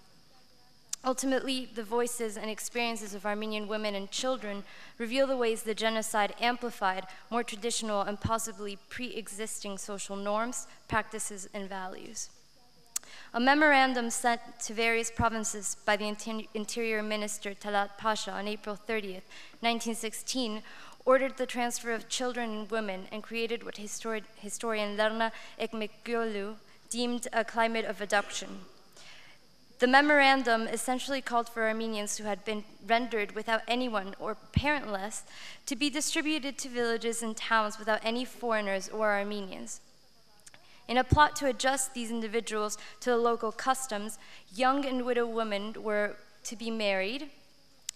Speaker 7: Ultimately, the voices and experiences of Armenian women and children reveal the ways the genocide amplified more traditional and possibly pre-existing social norms, practices, and values. A memorandum sent to various provinces by the Interior Minister Talat Pasha on April 30th, 1916, ordered the transfer of children and women and created what historian Lerna Ekmekgolu deemed a climate of adoption. The memorandum essentially called for Armenians who had been rendered without anyone or parentless to be distributed to villages and towns without any foreigners or Armenians. In a plot to adjust these individuals to the local customs, young and widow women were to be married,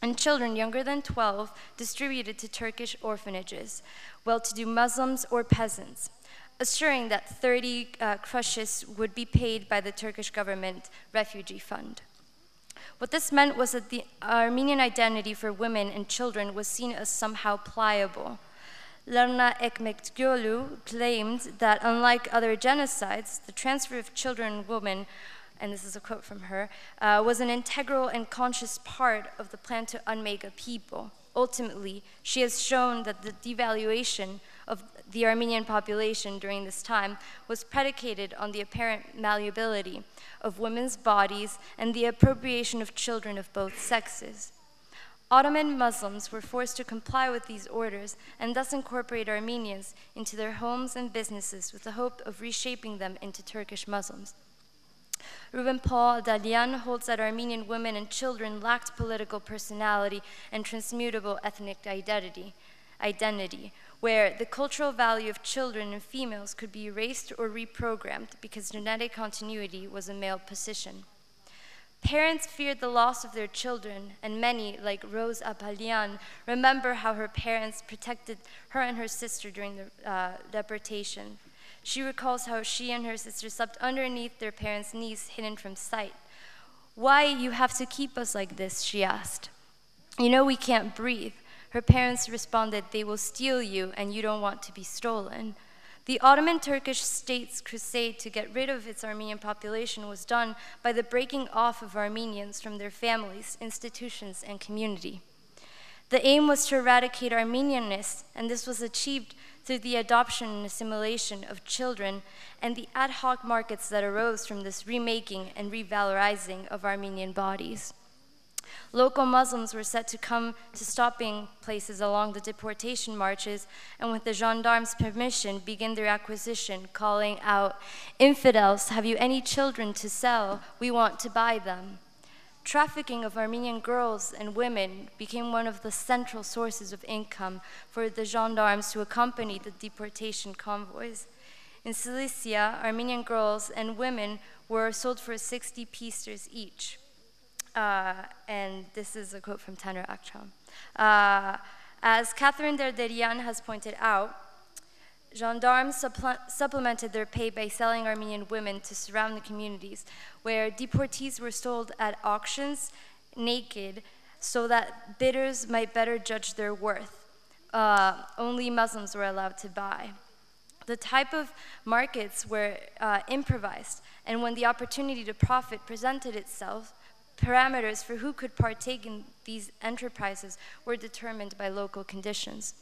Speaker 7: and children younger than 12 distributed to Turkish orphanages, well-to-do Muslims or peasants, assuring that 30 krushes would be paid by the Turkish government refugee fund. What this meant was that the Armenian identity for women and children was seen as somehow pliable. Lerna Ekmekgolu claimed that unlike other genocides, the transfer of children and women, and this is a quote from her, was an integral and conscious part of the plan to unmake a people. Ultimately, she has shown that the devaluation of the Armenian population during this time was predicated on the apparent malleability of women's bodies and the appropriation of children of both sexes. Ottoman Muslims were forced to comply with these orders and thus incorporate Armenians into their homes and businesses with the hope of reshaping them into Turkish Muslims. Ruben Paul Dalian holds that Armenian women and children lacked political personality and transmutable ethnic identity, where the cultural value of children and females could be erased or reprogrammed because genetic continuity was a male position. Parents feared the loss of their children, and many, like Rose Apalian, remember how her parents protected her and her sister during the deportation. She recalls how she and her sister slept underneath their parents' knees, hidden from sight. "Why you have to keep us like this?" she asked. "You know we can't breathe." Her parents responded, "They will steal you, and you don't want to be stolen." The Ottoman Turkish state's crusade to get rid of its Armenian population was done by the breaking off of Armenians from their families, institutions, and community. The aim was to eradicate Armenianness, and this was achieved through the adoption and assimilation of children and the ad hoc markets that arose from this remaking and revalorizing of Armenian bodies. Local Muslims were set to come to stopping places along the deportation marches and with the gendarmes' permission begin their acquisition, calling out, "Infidels, have you any children to sell? We want to buy them." Trafficking of Armenian girls and women became one of the central sources of income for the gendarmes who accompanied the deportation convoys. In Cilicia, Armenian girls and women were sold for 60 pieces each. And this is a quote from Taner Akçam. As Catherine Derderian has pointed out, gendarmes supplemented their pay by selling Armenian women to surrounding communities, where deportees were sold at auctions naked so that bidders might better judge their worth. Only Muslims were allowed to buy. The type of markets were improvised, and when the opportunity to profit presented itself, parameters for who could partake in these enterprises were determined by local conditions.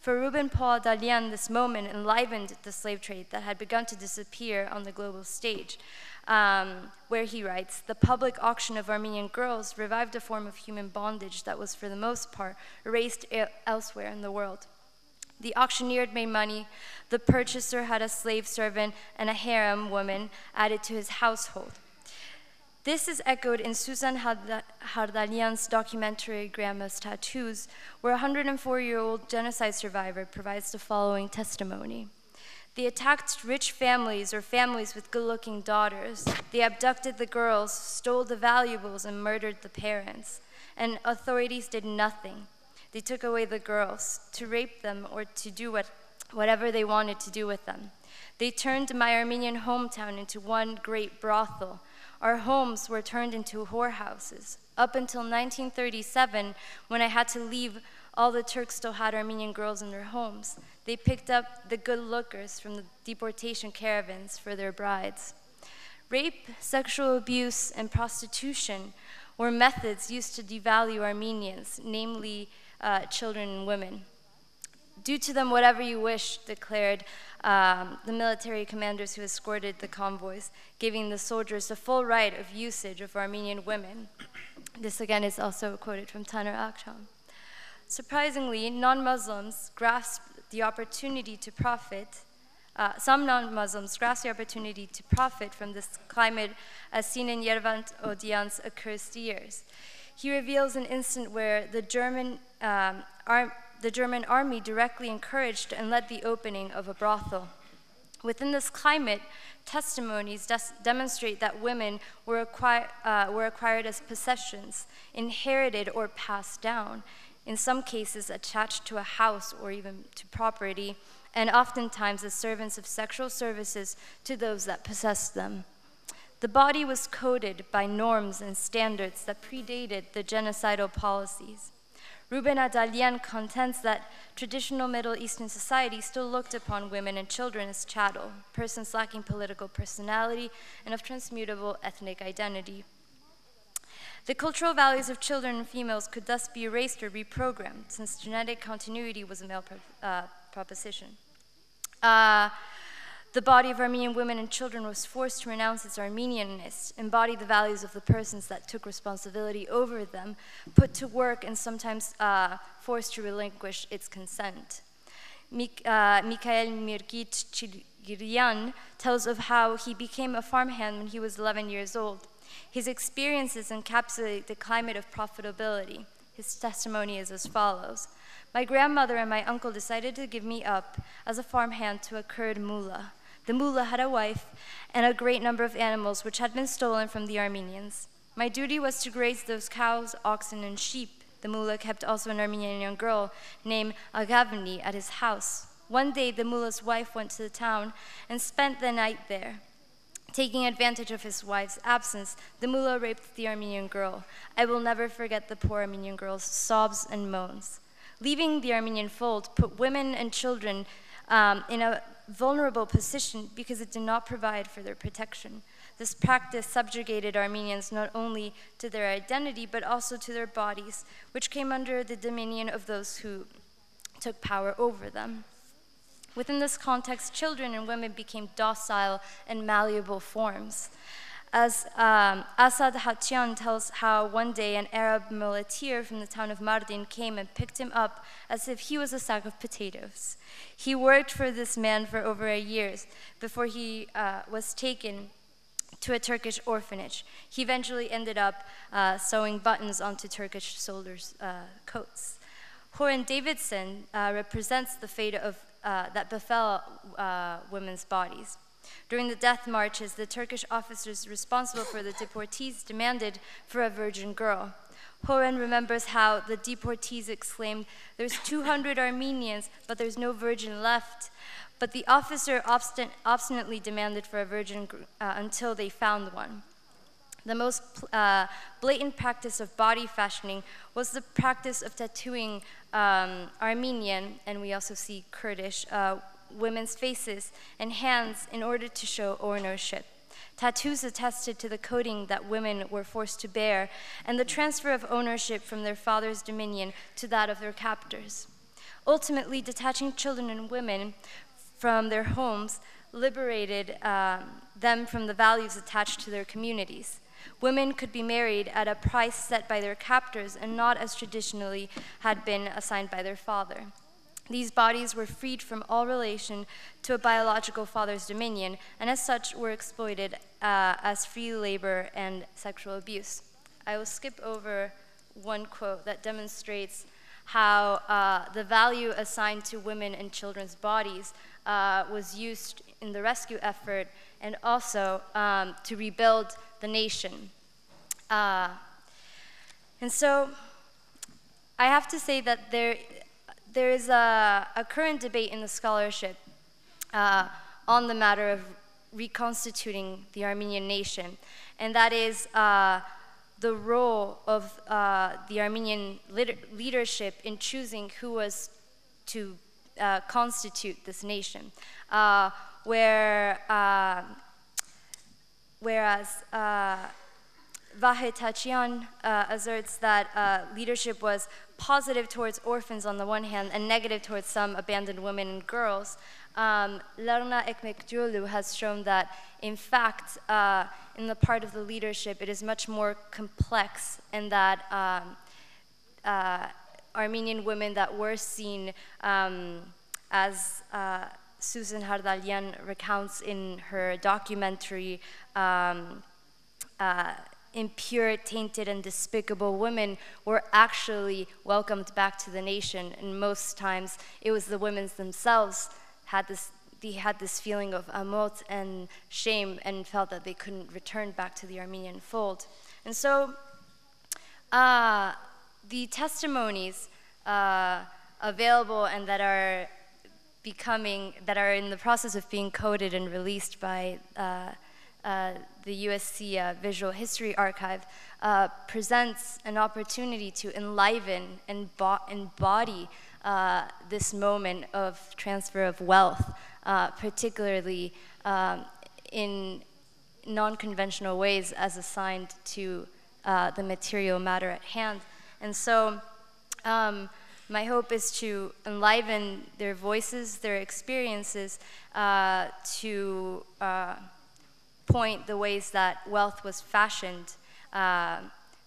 Speaker 7: For Ruben Paul Dalian, this moment enlivened the slave trade that had begun to disappear on the global stage, where he writes, "The public auction of Armenian girls revived a form of human bondage that was for the most part erased elsewhere in the world. The auctioneer made money, the purchaser had a slave servant and a harem woman added to his household." This is echoed in Susan Hardalian's documentary Grandma's Tattoos, where a 104-year-old genocide survivor provides the following testimony. They attacked rich families or families with good-looking daughters. They abducted the girls, stole the valuables, and murdered the parents. And authorities did nothing. They took away the girls to rape them or to do whatever they wanted to do with them. They turned my Armenian hometown into one great brothel. Our homes were turned into whorehouses. Up until 1937, when I had to leave, all the Turks still had Armenian girls in their homes. They picked up the good lookers from the deportation caravans for their brides. Rape, sexual abuse, and prostitution were methods used to devalue Armenians, namely children and women. "Do to them whatever you wish," declared the military commanders who escorted the convoys, giving the soldiers the full right of usage of Armenian women. This again is also quoted from Taner Akşam. Surprisingly, non-Muslims grasped the opportunity to profit. Some non-Muslims grasped the opportunity to profit from this climate, as seen in Yervant Odian's Accursed Years. He reveals an incident where the German army directly encouraged and led the opening of a brothel. Within this climate, testimonies demonstrate that women were acquired as possessions, inherited or passed down, in some cases attached to a house or even to property, and oftentimes as servants of sexual services to those that possessed them. The body was coded by norms and standards that predated the genocidal policies. Ruben Adalian contends that traditional Middle Eastern society still looked upon women and children as chattel, persons lacking political personality and of transmutable ethnic identity. The cultural values of children and females could thus be erased or reprogrammed, since genetic continuity was a male proposition. The body of Armenian women and children was forced to renounce its Armenianness, embody the values of the persons that took responsibility over them, put to work, and sometimes forced to relinquish its consent. Mikhail Mirgit-Chigirian tells of how he became a farmhand when he was 11 years old. His experiences encapsulate the climate of profitability. His testimony is as follows. "My grandmother and my uncle decided to give me up as a farmhand to a Kurd mullah. The mullah had a wife and a great number of animals which had been stolen from the Armenians. My duty was to graze those cows, oxen, and sheep. The mullah kept also an Armenian young girl named Agavni at his house. One day, the mullah's wife went to the town and spent the night there. Taking advantage of his wife's absence, the mullah raped the Armenian girl. I will never forget the poor Armenian girl's sobs and moans. Leaving the Armenian fold put women and children in a vulnerable position because it did not provide for their protection. This practice subjugated Armenians not only to their identity, but also to their bodies, which came under the dominion of those who took power over them. Within this context, children and women became docile and malleable forms. As Asad Hatian tells how one day an Arab muleteer from the town of Mardin came and picked him up as if he was a sack of potatoes. He worked for this man for over a year before he was taken to a Turkish orphanage. He eventually ended up sewing buttons onto Turkish soldiers' coats. Horan Davidson represents the fate of that befell women's bodies. During the death marches, the Turkish officers responsible for the deportees demanded for a virgin girl. Horan remembers how the deportees exclaimed, "There's 200 Armenians, but there's no virgin left." But the officer obstinately demanded for a virgin until they found one. The most blatant practice of body fashioning was the practice of tattooing Armenian, and we also see Kurdish, women's faces and hands in order to show ownership. Tattoos attested to the coding that women were forced to bear and the transfer of ownership from their father's dominion to that of their captors. Ultimately, detaching children and women from their homes liberated them from the values attached to their communities. Women could be married at a price set by their captors and not as traditionally had been assigned by their father. These bodies were freed from all relation to a biological father's dominion, and as such were exploited as free labor and sexual abuse. I will skip over one quote that demonstrates how the value assigned to women and children's bodies was used in the rescue effort and also to rebuild the nation. And so I have to say that there is a current debate in the scholarship on the matter of reconstituting the Armenian nation, and that is the role of the Armenian leadership in choosing who was to constitute this nation, whereas Kundakjian asserts that leadership was positive towards orphans on the one hand and negative towards some abandoned women and girls. Larna Ekmekcioglu has shown that, in fact, in the part of the leadership, it is much more complex, and that Armenian women that were seen as Susan Hardalyan recounts in her documentary, impure, tainted, and despicable women were actually welcomed back to the nation, and most times it was the women themselves they had this feeling of amot and shame and felt that they couldn't return back to the Armenian fold. And so the testimonies available and that are in the process of being coded and released by the USC Visual History Archive presents an opportunity to enliven and embody this moment of transfer of wealth, particularly in non-conventional ways as assigned to the material matter at hand. And so my hope is to enliven their voices, their experiences, to point the ways that wealth was fashioned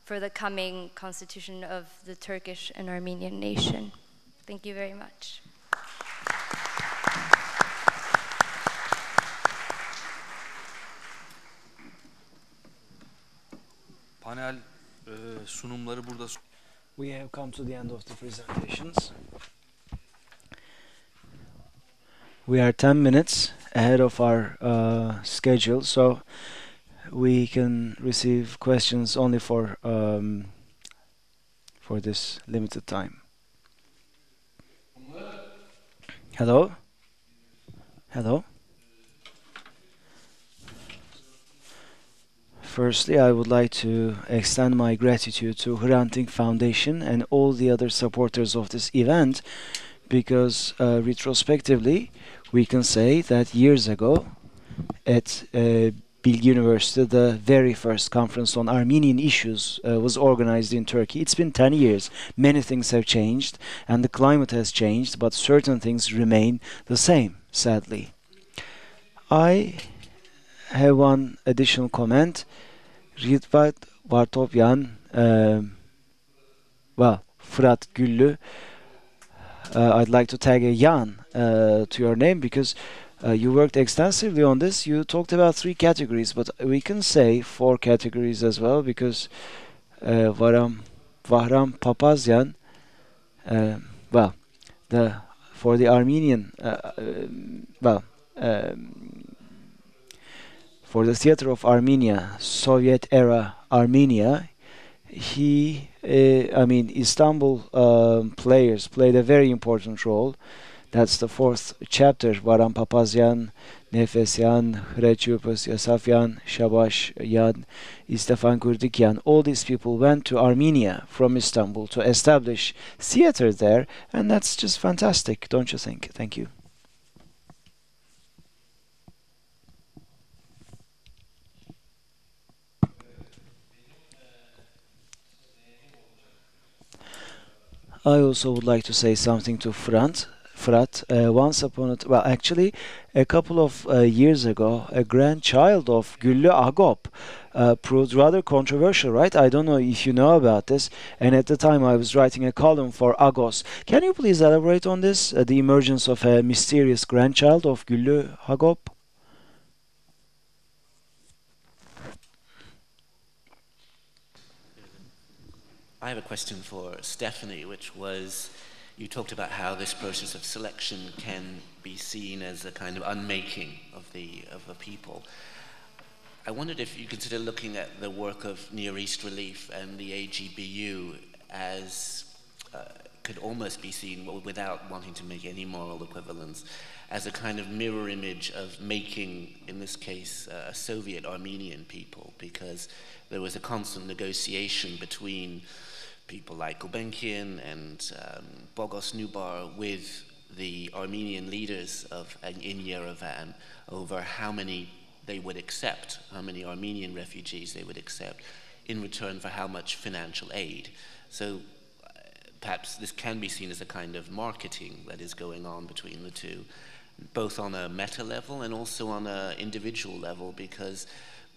Speaker 7: for the coming constitution of the Turkish and Armenian nation. Thank you very much.
Speaker 1: Panel sunumları burada.
Speaker 2: We have come to the end of the presentations. We are 10 minutes ahead of our schedule, so we can receive questions only for this limited time. Hello? Hello? Firstly, I would like to extend my gratitude to Hrant Dink Foundation and all the other supporters of this event, because retrospectively, we can say that years ago, at Bilgi University, the very first conference on Armenian issues was organized in Turkey. It's been 10 years. Many things have changed, and the climate has changed, but certain things remain the same, sadly. I have one additional comment. Ritvat Vartopyan, Fırat, Güllü, I'd like to tag a Yan to your name, because you worked extensively on this. You talked about 3 categories, but we can say 4 categories as well, because Vahram Papazyan, for the Armenian, for the Theater of Armenia, Soviet era Armenia, Istanbul players played a very important role. That's the 4th chapter. Varam Papazyan, Nefesyan, Hreçupus, Yasafyan, Shabash Yan, Stefan Kundakjian. All these people went to Armenia from Istanbul to establish theater there, and that's just fantastic, don't you think? Thank you. I also would like to say something to Fırat. Once upon a well, actually, a couple of years ago, a grandchild of Güllü Agop proved rather controversial, right? I don't know if you know about this. And at the time, I was writing a column for Agos. Can you please elaborate on this? The emergence of a mysterious grandchild of Güllü Agop?
Speaker 6: I have a question for Stefanie, which was, you talked about how this process of selection can be seen as a kind of unmaking of a people. I wondered if you consider looking at the work of Near East Relief and the AGBU as could almost be seen, without wanting to make any moral equivalence, as a kind of mirror image of making, in this case, a Soviet Armenian people, because there was a constant negotiation between people like Kundakjian and Bogos Nubar with the Armenian leaders in Yerevan over how many they would accept, how many Armenian refugees they would accept in return for how much financial aid. So perhaps this can be seen as a kind of marketing that is going on between the two, both on a meta level and also on an individual level, because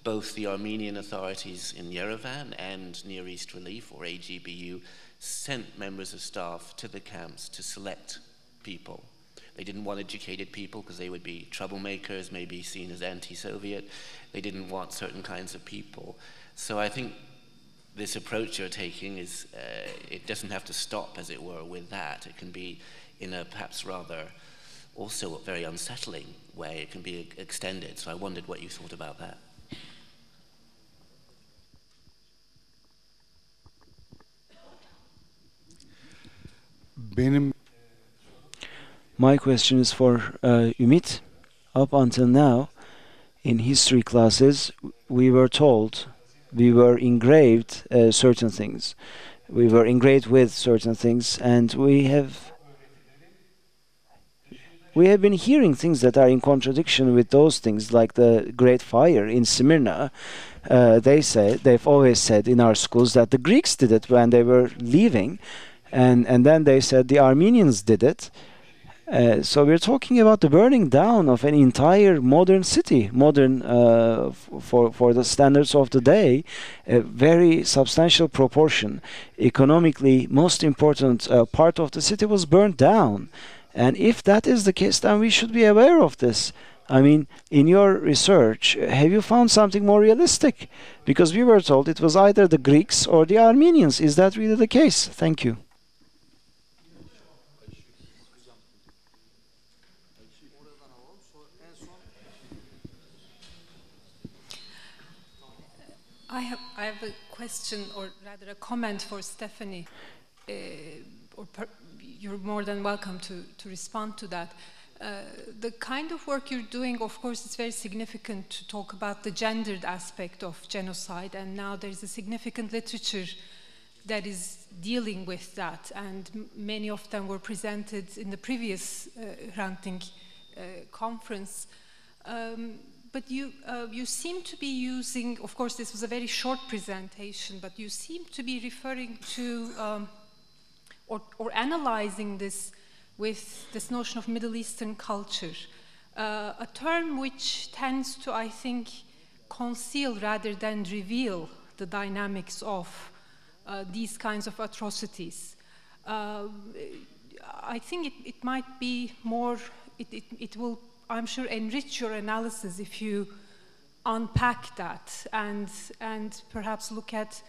Speaker 6: both the Armenian authorities in Yerevan and Near East Relief, or AGBU, sent members of staff to the camps to select people. They didn't want educated people because they would be troublemakers, maybe seen as anti-Soviet. They didn't want certain kinds of people. So I think this approach you're taking is, it doesn't have to stop, as it were, with that. It can be in a perhaps rather also a very unsettling way. It can be extended. So I wondered what you thought about that.
Speaker 2: My question is for Ümit. Up until now, in history classes, we were told, we were engraved certain things. We were engraved with certain things, and we have been hearing things that are in contradiction with those things, like the Great Fire in Smyrna. They've always said in our schools that the Greeks did it when they were leaving, and then they said the Armenians did it. So we're talking about the burning down of an entire modern city, modern for the standards of the day, a very substantial proportion. Economically, most important part of the city was burned down. And if that is the case, then we should be aware of this. I mean, in your research, have you found something more realistic? Because we were told it was either the Greeks or the Armenians. Is that really the case? Thank you.
Speaker 8: I have a question, or rather a comment for Stefanie. You're more than welcome to respond to that. The kind of work you're doing, of course, it's very significant to talk about the gendered aspect of genocide, and now there's a significant literature that is dealing with that, and many of them were presented in the previous Ranting conference. But you seem to be using, of course, this was a very short presentation, but you seem to be referring to or analyzing this with this notion of Middle Eastern culture, a term which tends to, I think, conceal rather than reveal the dynamics of these kinds of atrocities. I think it might be more, it will, I'm sure, enrich your analysis if you unpack that and perhaps look at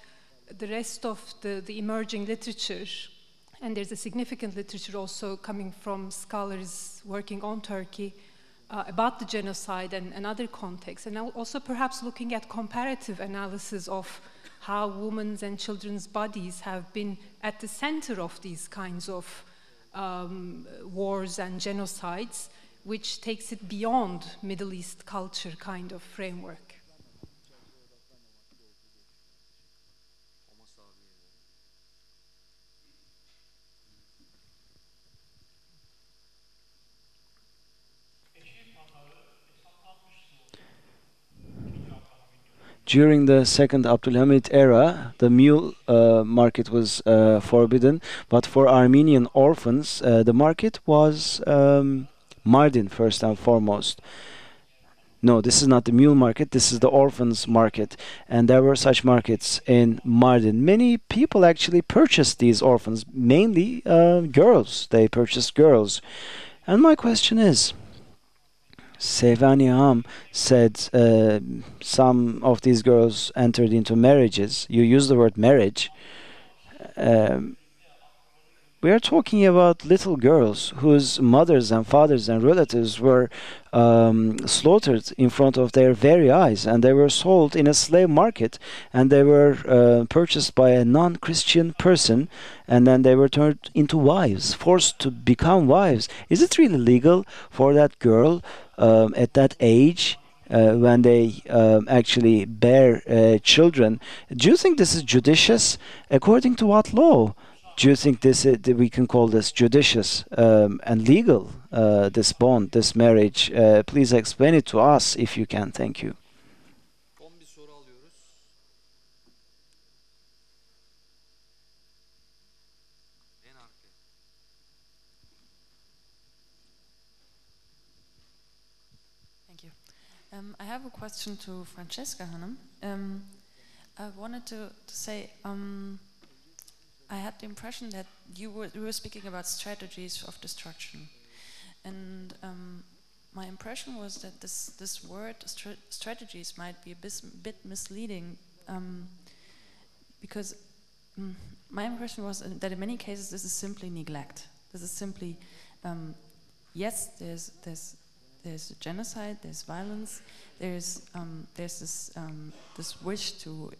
Speaker 8: the rest of the emerging literature. And there's a significant literature also coming from scholars working on Turkey about the genocide and other contexts. And also perhaps looking at comparative analysis of how women's and children's bodies have been at the center of these kinds of wars and genocides, which takes it beyond Middle East culture kind of framework.
Speaker 2: during the second Abdülhamit era, the mule market was forbidden, but for Armenian orphans, the market was Mardin first and foremost. No, this is not the mule market, this is the orphans market. And there were such markets in Mardin. Many people actually purchased these orphans, mainly girls. They purchased girls. And my question is, Stefanie said some of these girls entered into marriages. You use the word marriage. We are talking about little girls whose mothers and fathers and relatives were slaughtered in front of their very eyes, and they were sold in a slave market, and they were purchased by a non-Christian person, and then they were turned into wives, forced to become wives. Is it really legal for that girl at that age, when they actually bear children? Do you think this is judicious? According to what law do you think this we can call this judicious and legal, this bond, this marriage? Please explain it to us if you can. Thank you.
Speaker 1: Son bir soru alıyoruz. En arkaya.
Speaker 9: Thank you. I have a question to Francesca Hanım. I wanted to say, I had the impression that you were speaking about strategies of destruction, and my impression was that this word strategies might be a bit misleading, because my impression was that in many cases this is simply neglect. This is simply yes, there's genocide, there's violence, there's this wish to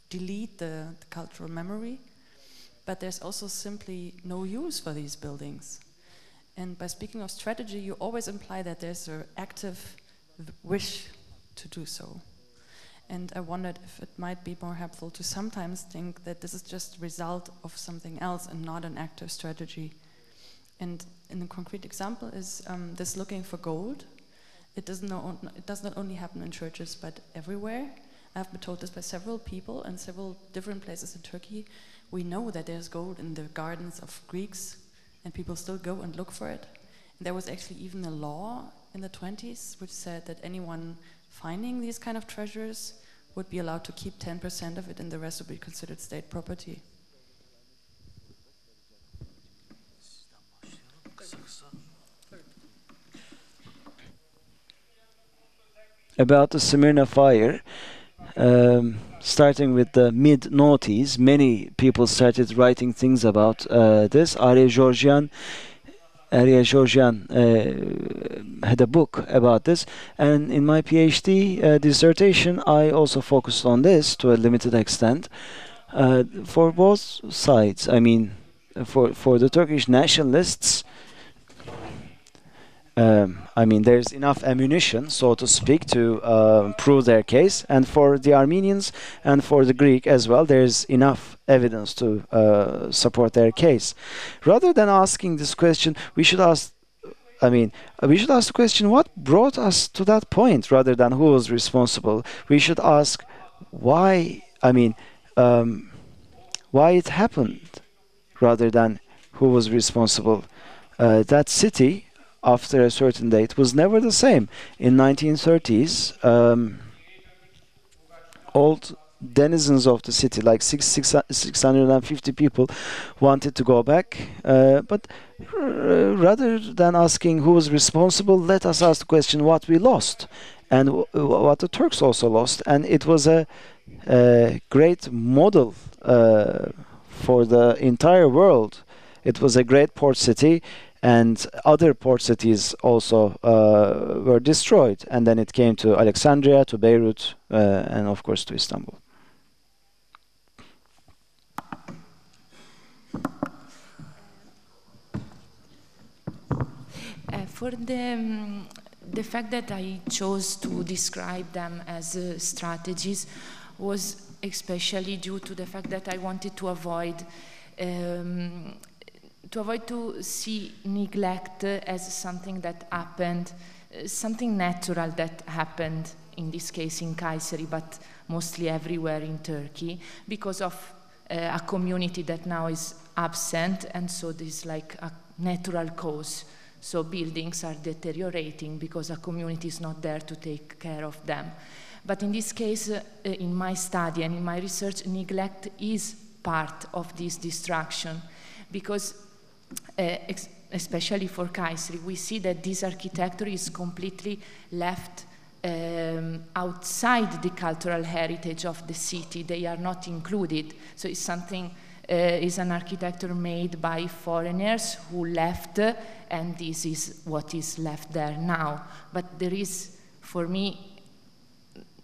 Speaker 9: delete the cultural memory, but there's also simply no use for these buildings. And by speaking of strategy, you always imply that there's an active wish to do so. And I wondered if it might be more helpful to sometimes think that this is just a result of something else and not an active strategy. And in a concrete example is this looking for gold. It does not only happen in churches, but everywhere. I've been told this by several people in several different places in Turkey. We know that there's gold in the gardens of Greeks, and people still go and look for it. And there was actually even a law in the 20s which said that anyone finding these kind of treasures would be allowed to keep 10% of it, and the rest would be considered state property.
Speaker 2: About the Smyrna fire, starting with the mid-noughties, many people started writing things about this. Arya Georgian had a book about this, and in my PhD dissertation I also focused on this to a limited extent. For both sides, I mean, for the Turkish nationalists, I mean, there's enough ammunition, so to speak, to prove their case. And for the Armenians and for the Greek as well, there's enough evidence to support their case. Rather than asking this question, we should ask, we should ask the question, what brought us to that point, rather than who was responsible. We should ask why, why it happened, rather than who was responsible. That city, after a certain date, was never the same. In 1930s, old denizens of the city, like 650 people, wanted to go back. But rather than asking who was responsible, let us ask the question what we lost and what the Turks also lost. And it was a great model for the entire world. It was a great port city, and other port cities also were destroyed. And then it came to Alexandria, to Beirut, and of course to Istanbul.
Speaker 5: For the fact that I chose to describe them as strategies was especially due to the fact that I wanted to avoid to see neglect as something that happened, something natural that happened in this case in Kayseri, but mostly everywhere in Turkey, because of a community that now is absent, and so there's like a natural cause. So buildings are deteriorating because a community is not there to take care of them. But in this case, in my study and in my research, neglect is part of this destruction, because especially for Kayseri, we see that this architecture is completely left outside the cultural heritage of the city. They are not included. So it's something, is an architecture made by foreigners who left, and this is what is left there now. But there is, for me,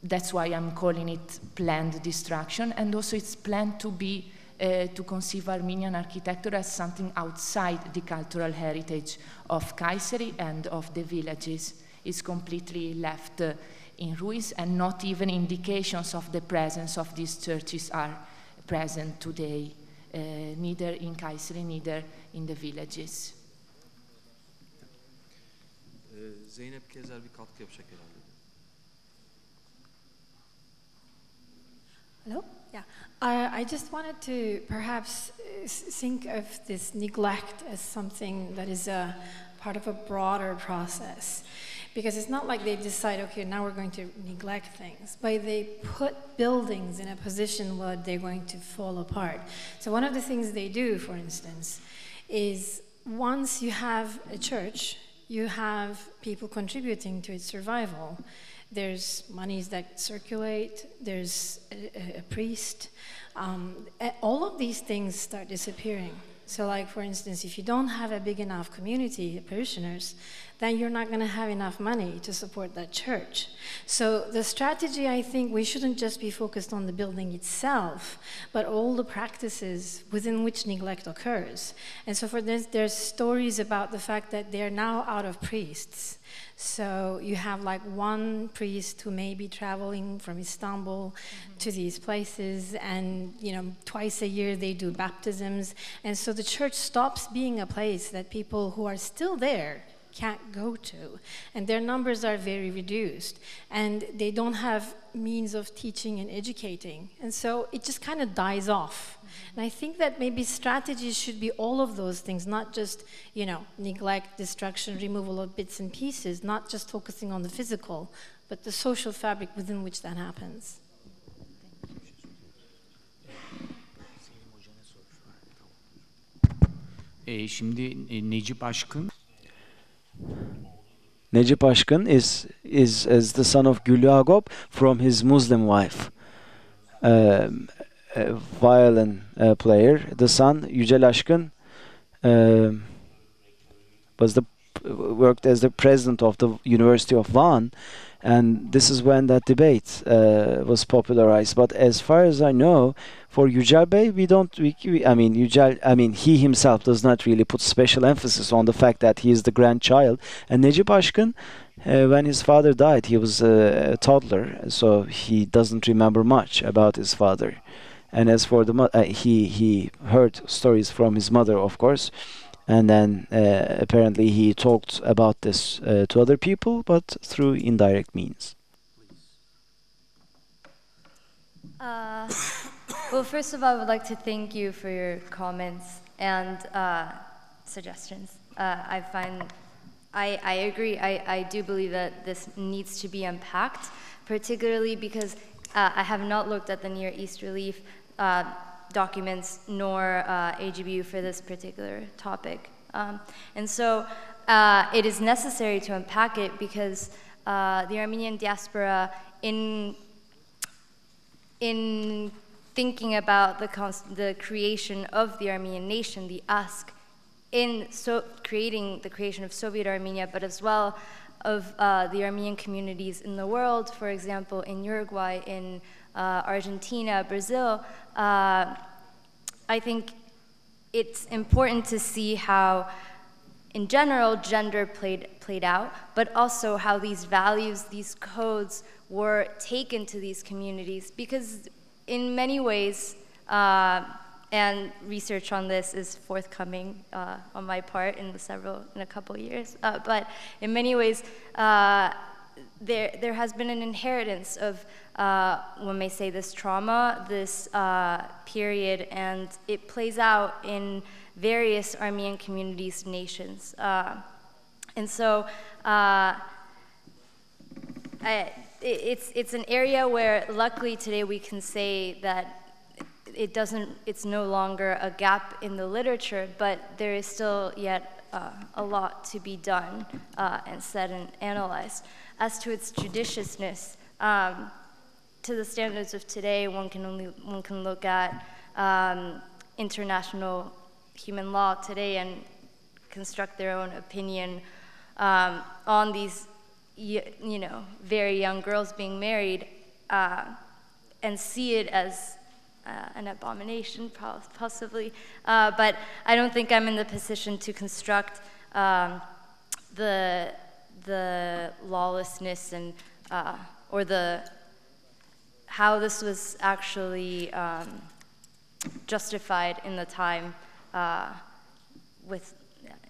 Speaker 5: that's why I'm calling it planned destruction, and also it's planned to be to conceive Armenian architecture as something outside the cultural heritage of Kayseri and of the villages. Is completely left in ruins, and not even indications of the presence of these churches are present today, neither in Kayseri, neither in the villages.
Speaker 1: Zeynep Kezer bir katkı yapacak herhalde.
Speaker 10: Hello? Yeah. I just wanted to perhaps think of this neglect as something that is a part of a broader process. Because it's not like they decide, okay, now we're going to neglect things, but they put buildings in a position where they're going to fall apart. So one of the things they do, for instance, is once you have a church, you have people contributing to its survival. There's monies that circulate, there's a priest. All of these things start disappearing. So like, for instance, if you don't have a big enough community of parishioners, then you're not going to have enough money to support that church. So the strategy, I think, we shouldn't just be focused on the building itself, but all the practices within which neglect occurs. And so for this, there's stories about the fact that they're now out of priests. So you have like one priest who may be traveling from Istanbul to these places, and twice a year they do baptisms, and so the church stops being a place that people who are still there can't go to, and their numbers are very reduced, and they don't have means of teaching and educating, and so it just kind of dies off. And I think that maybe strategies should be all of those things, not just, neglect, destruction, removal of bits and pieces, not just focusing on the physical, but the social fabric within which that happens.
Speaker 11: Şimdi Necip Aşkın.
Speaker 2: Necip Aşkın is the son of Güllü Agop from his Muslim wife. A violin player. The son, Yücel Aşkın, worked as the president of the University of Van, and this is when that debate was popularized. But as far as I know, for Yücel Bey, he himself does not really put special emphasis on the fact that he is the grandchild. And Necip Aşkın, when his father died, he was a toddler, so he doesn't remember much about his father. And as for the he heard stories from his mother, of course, and then apparently he talked about this to other people, but through indirect means.
Speaker 7: Well, first of all, I would like to thank you for your comments and suggestions. I agree. I do believe that this needs to be unpacked, particularly because I have not looked at the Near East relief documents nor AGBU for this particular topic. And so it is necessary to unpack it because the Armenian diaspora, in thinking about the creation of the Armenian nation, the USK, in creating the creation of Soviet Armenia, but as well of the Armenian communities in the world, for example, in Uruguay, in Argentina, Brazil, I think it's important to see how, in general, gender played out, but also how these values, these codes were taken to these communities, because in many ways, and research on this is forthcoming on my part in a couple years, but in many ways, there has been an inheritance of, one may say, this trauma, this period, and it plays out in various Armenian communities, nations. And so it's an area where luckily today we can say that it's no longer a gap in the literature, but there is still yet a lot to be done and said and analyzed. As to its judiciousness, to the standards of today, one can look at international human law today and construct their own opinion on these, very young girls being married, and see it as an abomination, possibly. But I don't think I'm in the position to construct the lawlessness and or how this was actually justified in the time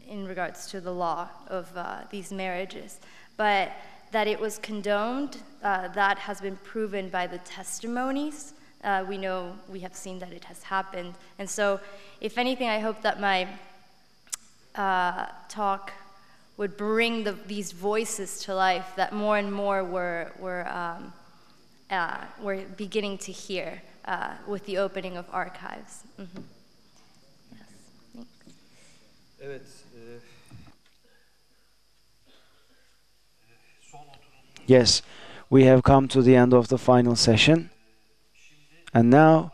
Speaker 7: in regards to the law of these marriages. But that it was condoned, that has been proven by the testimonies. We have seen that it has happened. And so, if anything, I hope that my talk would bring these voices to life that more and more we're beginning to hear with the opening of archives. Mm-hmm. Yes, thanks.
Speaker 1: Evet.
Speaker 2: Yes, we have come to the end of the final session. And now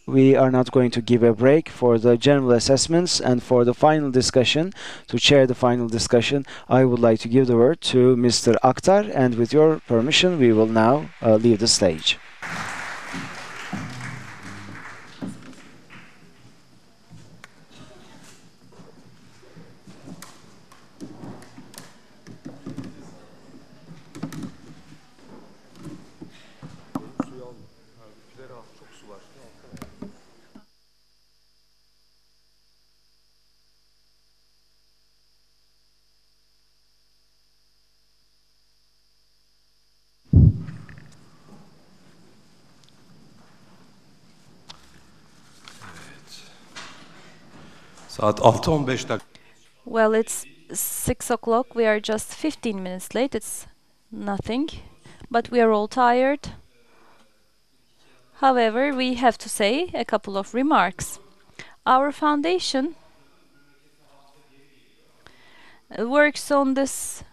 Speaker 2: we are not going to give a break for the general assessments and for the final discussion. To chair the final discussion, I would like to give the word to Mr. Aktar, and with your permission, we will now leave the stage.
Speaker 12: Saat 6:15 dakika.
Speaker 4: Well, it's 6 o'clock. We are just 15 minutes late. It's nothing. But we are all tired. However, we have to say a couple of remarks. Our foundation works on this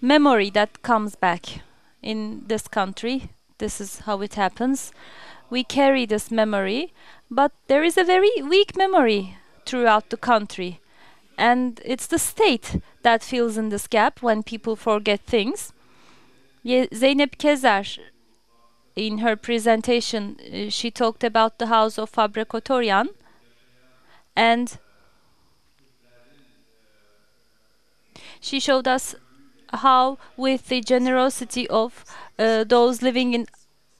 Speaker 4: memory that comes back in this country. This is how it happens. We carry this memory, but there is a very weak memory throughout the country. And it's the state that fills in this gap when people forget things. Zeynep Kezer, in her presentation, she talked about the house of Fabrikatorian, and she showed us how, with the generosity of those living in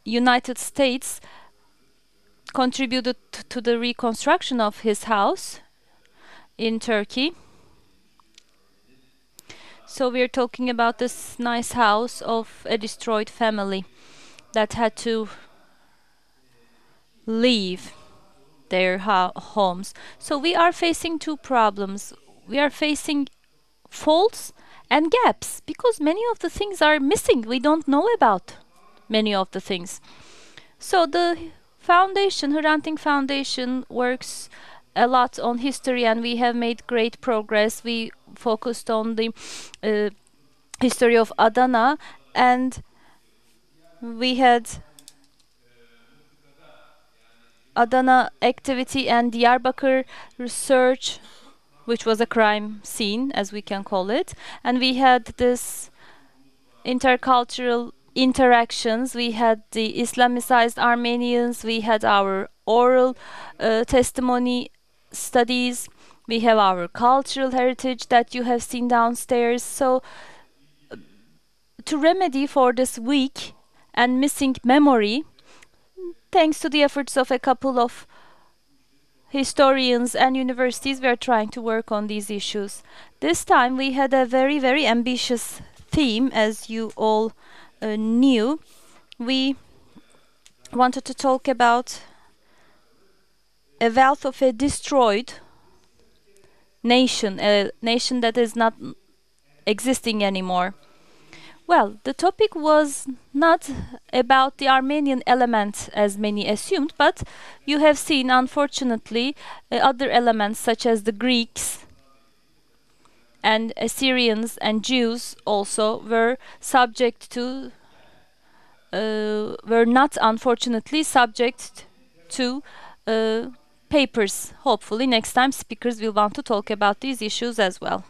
Speaker 4: United States, contributed to the reconstruction of his house in Turkey. So we're talking about this nice house of a destroyed family that had to leave their homes. So we are facing two problems. We are facing faults and gaps, because many of the things are missing. We don't know about many of the things. So the foundation, Hrant Dink Foundation, works a lot on history, and we have made great progress. We focused on the history of Adana, and we had Adana activity and Diyarbakır research, which was a crime scene, as we can call it. And we had this intercultural interactions. We had the Islamicized Armenians. We had our oral testimony studies. We have our cultural heritage that you have seen downstairs. So to remedy for this weak and missing memory, thanks to the efforts of a couple of historians and universities, we are trying to work on these issues. This time we had a very, very ambitious theme, as you all knew. We wanted to talk about a wealth of a destroyed nation, a nation that is not existing anymore. Well, the topic was not about the Armenian element as many assumed, but you have seen, unfortunately, other elements such as the Greeks and Assyrians and Jews also were subject to, were not unfortunately subject to papers. Hopefully next time speakers will want to talk about these issues as well.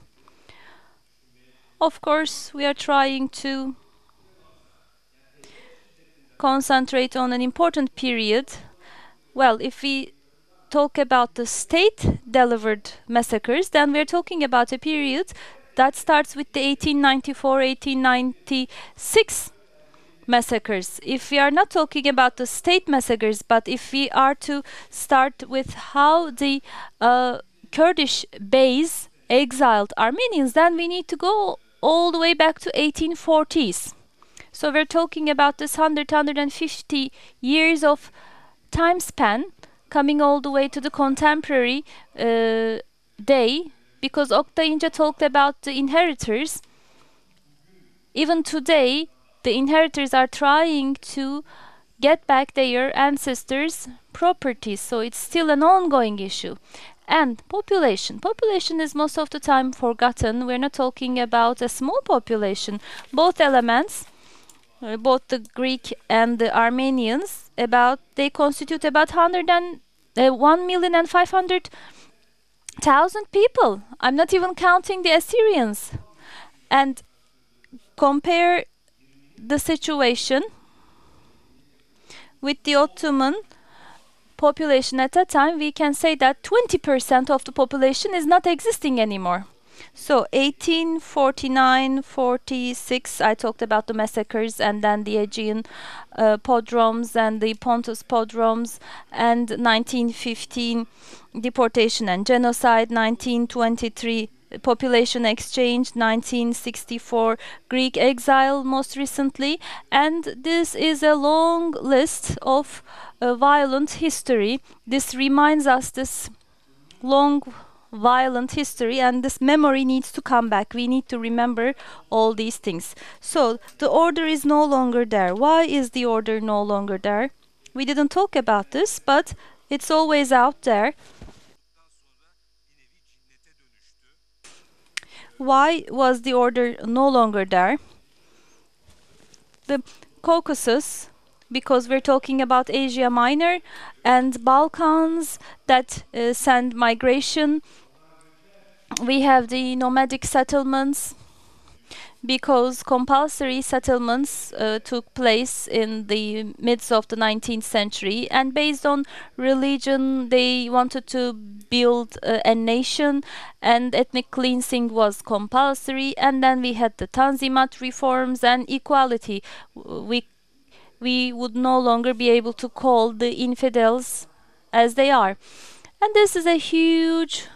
Speaker 4: Of course, we are trying to concentrate on an important period. Well, if we talk about the state-delivered massacres, then we're talking about a period that starts with the 1894-1896 massacres. If we are not talking about the state massacres, but if we are to start with how the Kurdish Beys exiled Armenians, then we need to go all the way back to 1840s. So we're talking about this 150 years of time span coming all the way to the contemporary day, because Oktay talked about the inheritors. Even today, the inheritors are trying to get back their ancestors' properties, so it's still an ongoing issue. And population. Population is most of the time forgotten. We're not talking about a small population. Both elements, both the Greek and the Armenians, they constitute about 1,500,000 people. I'm not even counting the Assyrians. And compare the situation with the Ottoman population at that time, we can say that 20% of the population is not existing anymore. So 1849-46, I talked about the massacres, and then the Aegean pogroms and the Pontus pogroms, and 1915 deportation and genocide, 1923 population exchange, 1964 Greek exile most recently, and this is a long list of violent history. This reminds us this long violent history, and this memory needs to come back. We need to remember all these things. So the order is no longer there. Why is the order no longer there? We didn't talk about this, but it's always out there. Why was the order no longer there? The Caucasus, because we're talking about Asia Minor and Balkans that send migration. We have the nomadic settlements, because compulsory settlements took place in the midst of the 19th century, and based on religion they wanted to build a nation, and ethnic cleansing was compulsory. And then we had the Tanzimat reforms and equality. We would no longer be able to call the infidels as they are. And this is a huge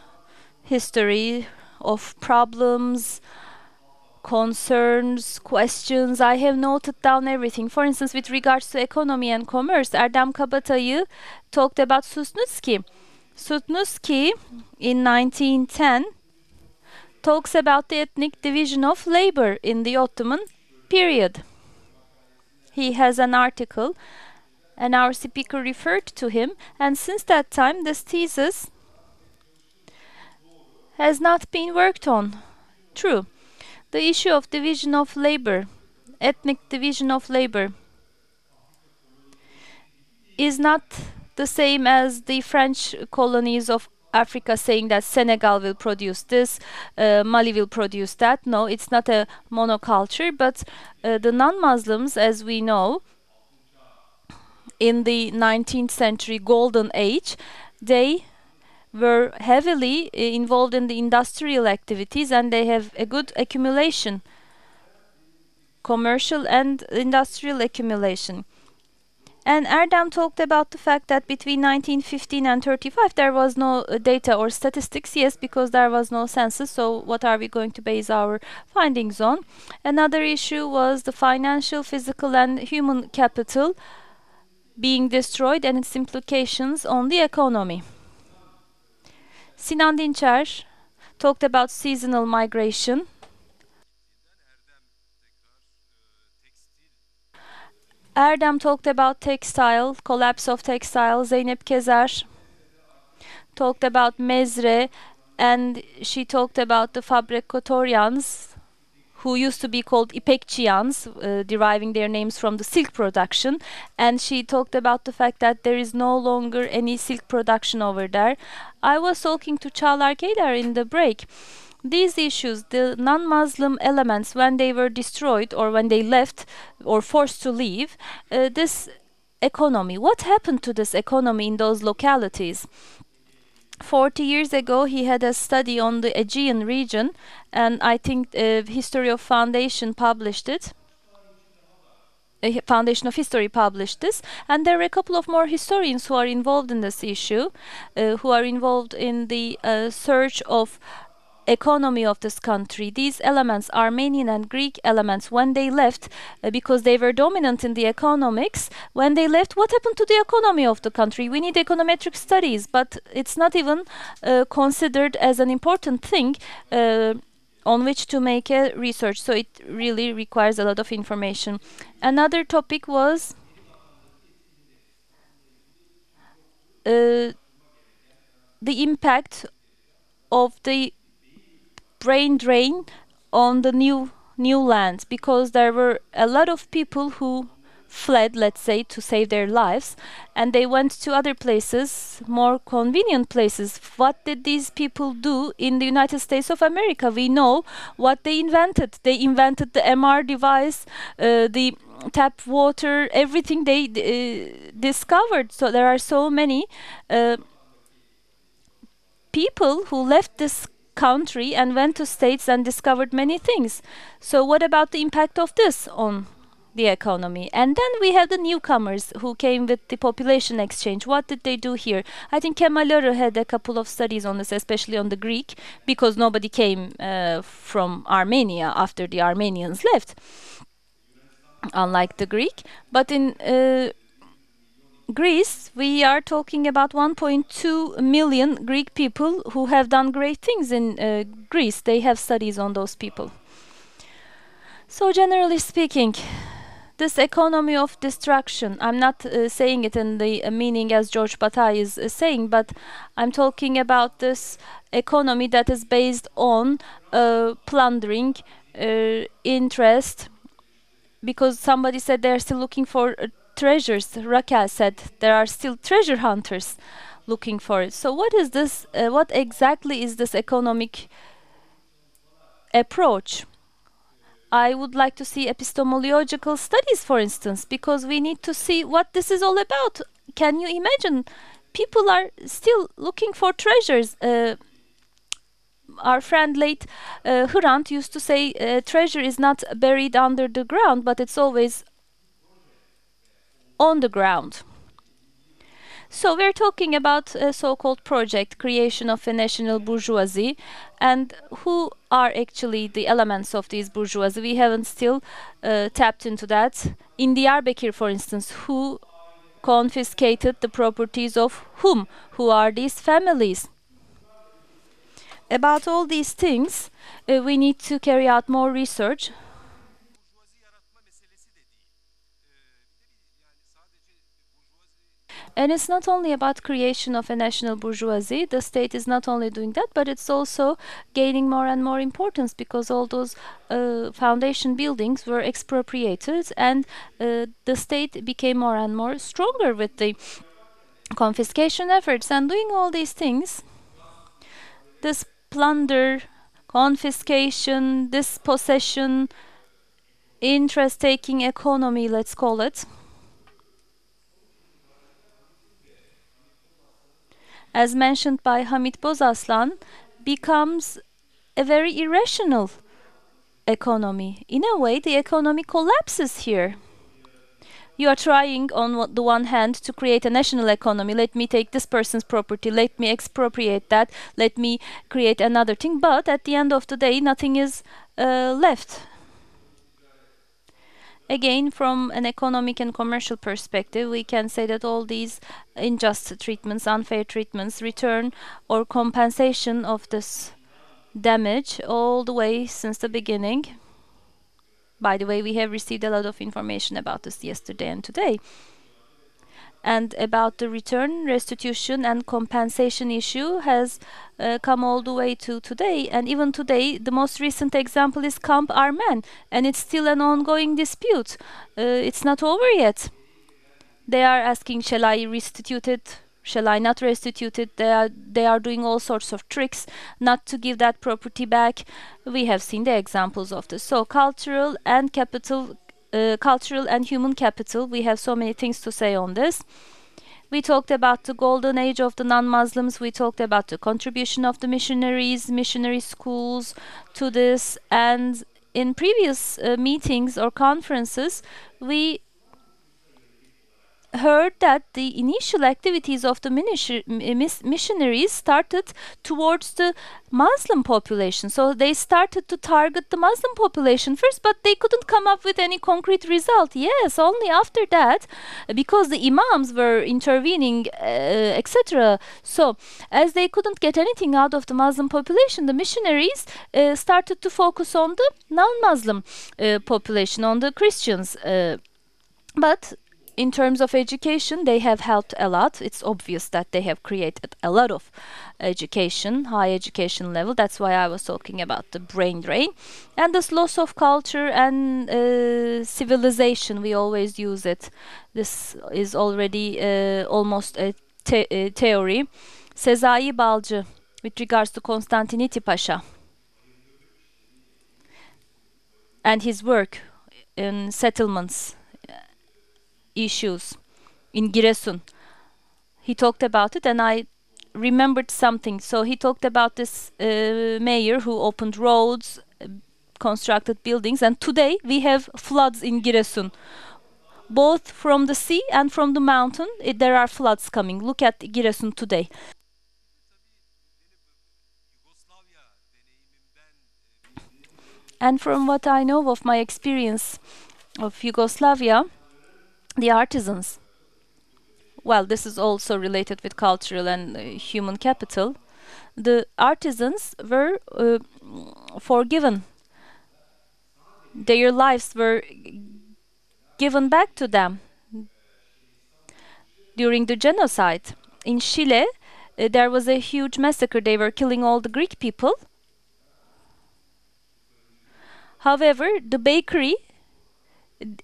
Speaker 4: history of problems, concerns, questions. I have noted down everything. For instance, with regards to economy and commerce, Erdem Kabatayı talked about Susnutski. Susnutski in 1910 talks about the ethnic division of labor in the Ottoman period. He has an article, and our speaker referred to him, and since that time this thesis has not been worked on. True. The issue of division of labor, ethnic division of labor, is not the same as the French colonies of Africa saying that Senegal will produce this, Mali will produce that. No, it's not a monoculture, but the non-Muslims, as we know, in the 19th century golden age, they were heavily involved in the industrial activities, and they have a good accumulation, commercial and industrial accumulation. And Erdem talked about the fact that between 1915 and 35 there was no data or statistics. Yes, because there was no census, so what are we going to base our findings on? Another issue was the financial, physical and human capital being destroyed and its implications on the economy. Sinan Dinçer talked about seasonal migration. Erdem talked about textile, collapse of textile. Zeynep Kezer talked about Mezre, and she talked about the Fabrikatorians, who used to be called İpekçians, deriving their names from the silk production. And she talked about the fact that there is no longer any silk production over there. I was talking to Çağlar Keyler in the break. These issues, the non-Muslim elements, when they were destroyed or when they left or forced to leave, this economy, what happened to this economy in those localities? 40 years ago, he had a study on the Aegean region, and I think History of Foundation published it. Foundation of History published this, and there are a couple of more historians who are involved in this issue, who are involved in the search of economy of this country. These elements, Armenian and Greek elements, when they left, because they were dominant in the economics, when they left, what happened to the economy of the country? We need econometric studies, but it's not even considered as an important thing on which to make a research, so it really requires a lot of information. Another topic was the impact of the brain drain on the new lands, because there were a lot of people who fled, let's say, to save their lives, and they went to other places, more convenient places. What did these people do in the United States of America? We know what they invented. They invented the MR device, the tap water, everything they discovered. So there are so many people who left this country and went to states and discovered many things. So what about the impact of this on the economy? And then we have the newcomers who came with the population exchange. What did they do here? I think Kemal Arı had a couple of studies on this, especially on the Greek, because nobody came from Armenia after the Armenians left, unlike the Greek. But in Greece, we are talking about 1.2 million Greek people who have done great things in Greece. They have studies on those people. So generally speaking, this economy of destruction, I'm not saying it in the meaning as George Bataille is saying, but I'm talking about this economy that is based on plundering, interest, because somebody said they're still looking for treasures. Raquel said there are still treasure hunters looking for it. So what is this? What exactly is this economic approach? I would like to see epistemological studies, for instance, because we need to see what this is all about. Can you imagine? People are still looking for treasures. Our friend late Hrant used to say treasure is not buried under the ground, but it's always on the ground. So we're talking about a so-called project, creation of a national bourgeoisie, and who are actually the elements of these bourgeoisie? We haven't still tapped into that. In Diyarbakir, for instance, who confiscated the properties of whom? Who are these families? About all these things, we need to carry out more research. And it's not only about creation of a national bourgeoisie. The state is not only doing that, but it's also gaining more and more importance, because all those foundation buildings were expropriated, and the state became more and more stronger with the confiscation efforts. And doing all these things, this plunder, confiscation, dispossession, interest-taking economy, let's call it, as mentioned by Hamit Bozaslan, becomes a very irrational economy. In a way, the economy collapses here.
Speaker 12: You are trying on the one hand to create a national economy. Let me take this person's property, let me expropriate that, let me create another thing. But at the end of the day, nothing is left. Again, from an economic and commercial perspective, we can say that all these unjust treatments, unfair treatments, return or compensation of this damage all the way since the beginning. By the way, we have received a lot of information about this yesterday and today. And about the return, restitution and compensation issue has come all the way to today. And even today, the most recent example is Camp Armen, and it's still an ongoing dispute. It's not over yet. They are asking, shall I restitute it? Shall I not restitute it? They are doing all sorts of tricks not to give that property back. We have seen the examples of this. So cultural and human capital, we have so many things to say on this. We talked about the golden age of the non-Muslims. We talked about the contribution of the missionaries, missionary schools to this. And in previous meetings or conferences, we heard that the initial activities of the missionaries started towards the Muslim population. So they started to target the Muslim population first, but they couldn't come up with any concrete result. Yes, only after that, because the imams were intervening, etc. So as they couldn't get anything out of the Muslim population, the missionaries started to focus on the non-Muslim population, on the Christians. But in terms of education, they have helped a lot. It's obvious that they have created a lot of education, high education level. That's why I was talking about the brain drain. And this loss of culture and civilization, we always use it. This is already almost a theory. Sezai Balcı, with regards to Konstantiniti Pasha and his work in settlements issues in Giresun. He talked about it and I remembered something. So he talked about this mayor who opened roads, constructed buildings, and today we have floods in Giresun. Both from the sea and from the mountain, there are floods coming. Look at Giresun today. And from what I know of my experience of Yugoslavia, the artisans, well, this is also related with cultural and human capital. The artisans were forgiven. Their lives were given back to them during the genocide. In Chile, there was a huge massacre. They were killing all the Greek people. However, the bakery,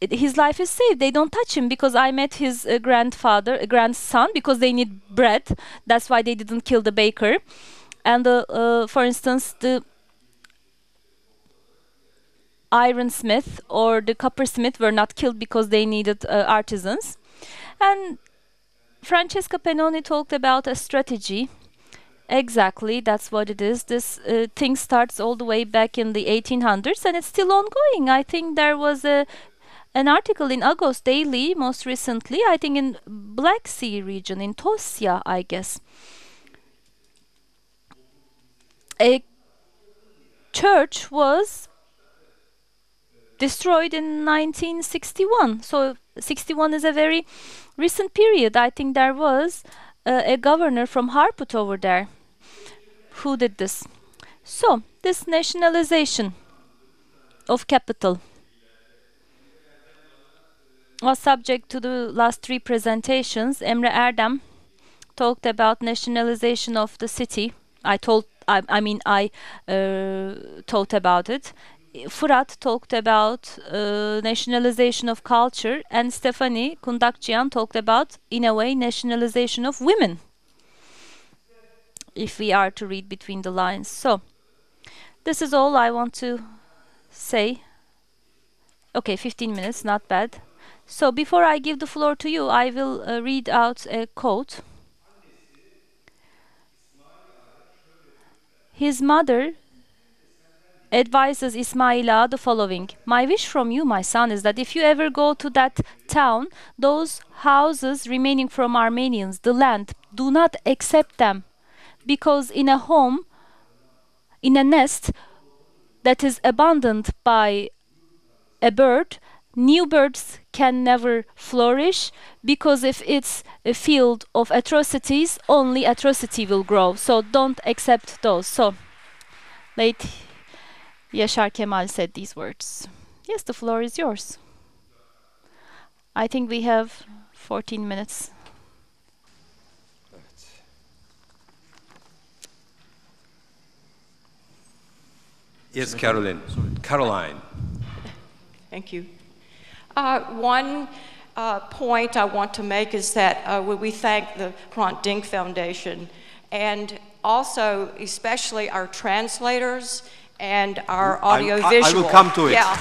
Speaker 12: his life is saved. They don't touch him because I met his grandson, because they need bread. That's why they didn't kill the baker. And for instance, the ironsmith or the coppersmith were not killed because they needed artisans. And Francesca Penoni talked about a strategy. Exactly, that's what it is. This thing starts all the way back in the 1800s and it's still ongoing. I think there was an article in Agos Daily most recently, I think in Black Sea region, in Tosya, I guess. A church was destroyed in 1961. So 61 is a very recent period. I think there was a governor from Harput over there who did this. So this nationalization of capital was subject to the last three presentations. Emre Erdem talked about nationalization of the city. I taught about it. Fırat talked about nationalization of culture, and Stefanie Kundakjian talked about, in a way, nationalization of women, if we are to read between the lines. So this is all I want to say. Okay, 15 minutes, not bad. So before I give the floor to you, I will read out a quote. His mother advises Ismaila the following: "My wish from you, my son, is that if you ever go to that town, those houses remaining from Armenians, the land, do not accept them, because in a home, in a nest that is abandoned by a bird, new birds can never flourish, because if it's a field of atrocities, only atrocity will grow. So don't accept those." So late Yaşar Kemal said these words. Yes, the floor is yours. I think we have 14 minutes.
Speaker 13: Yes, Caroline. Caroline.
Speaker 14: Thank you. One point I want to make is that we thank the Hrant Dink Foundation and also especially our translators and our audiovisual.
Speaker 13: I will come to it.
Speaker 14: Yeah.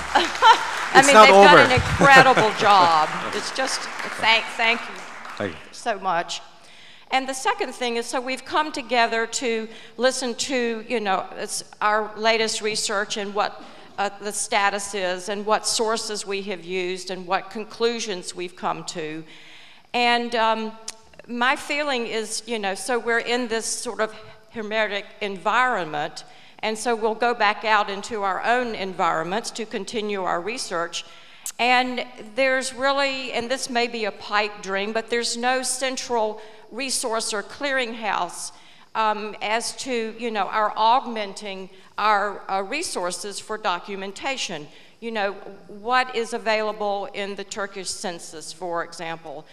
Speaker 14: I mean, they've done an incredible job. It's just, thank you.
Speaker 13: Thank you
Speaker 14: so much. And the second thing is, so we've come together to listen to, you know, it's our latest research and what the status is and what sources we have used and what conclusions we've come to. And my feeling is, you know, so we're in this sort of hermetic environment, and so we'll go back out into our own environments to continue our research. And there's really, and this may be a pipe dream, but there's no central resource or clearinghouse as to, you know, our augmenting our resources for documentation. You know, what is available in the Turkish census, for example.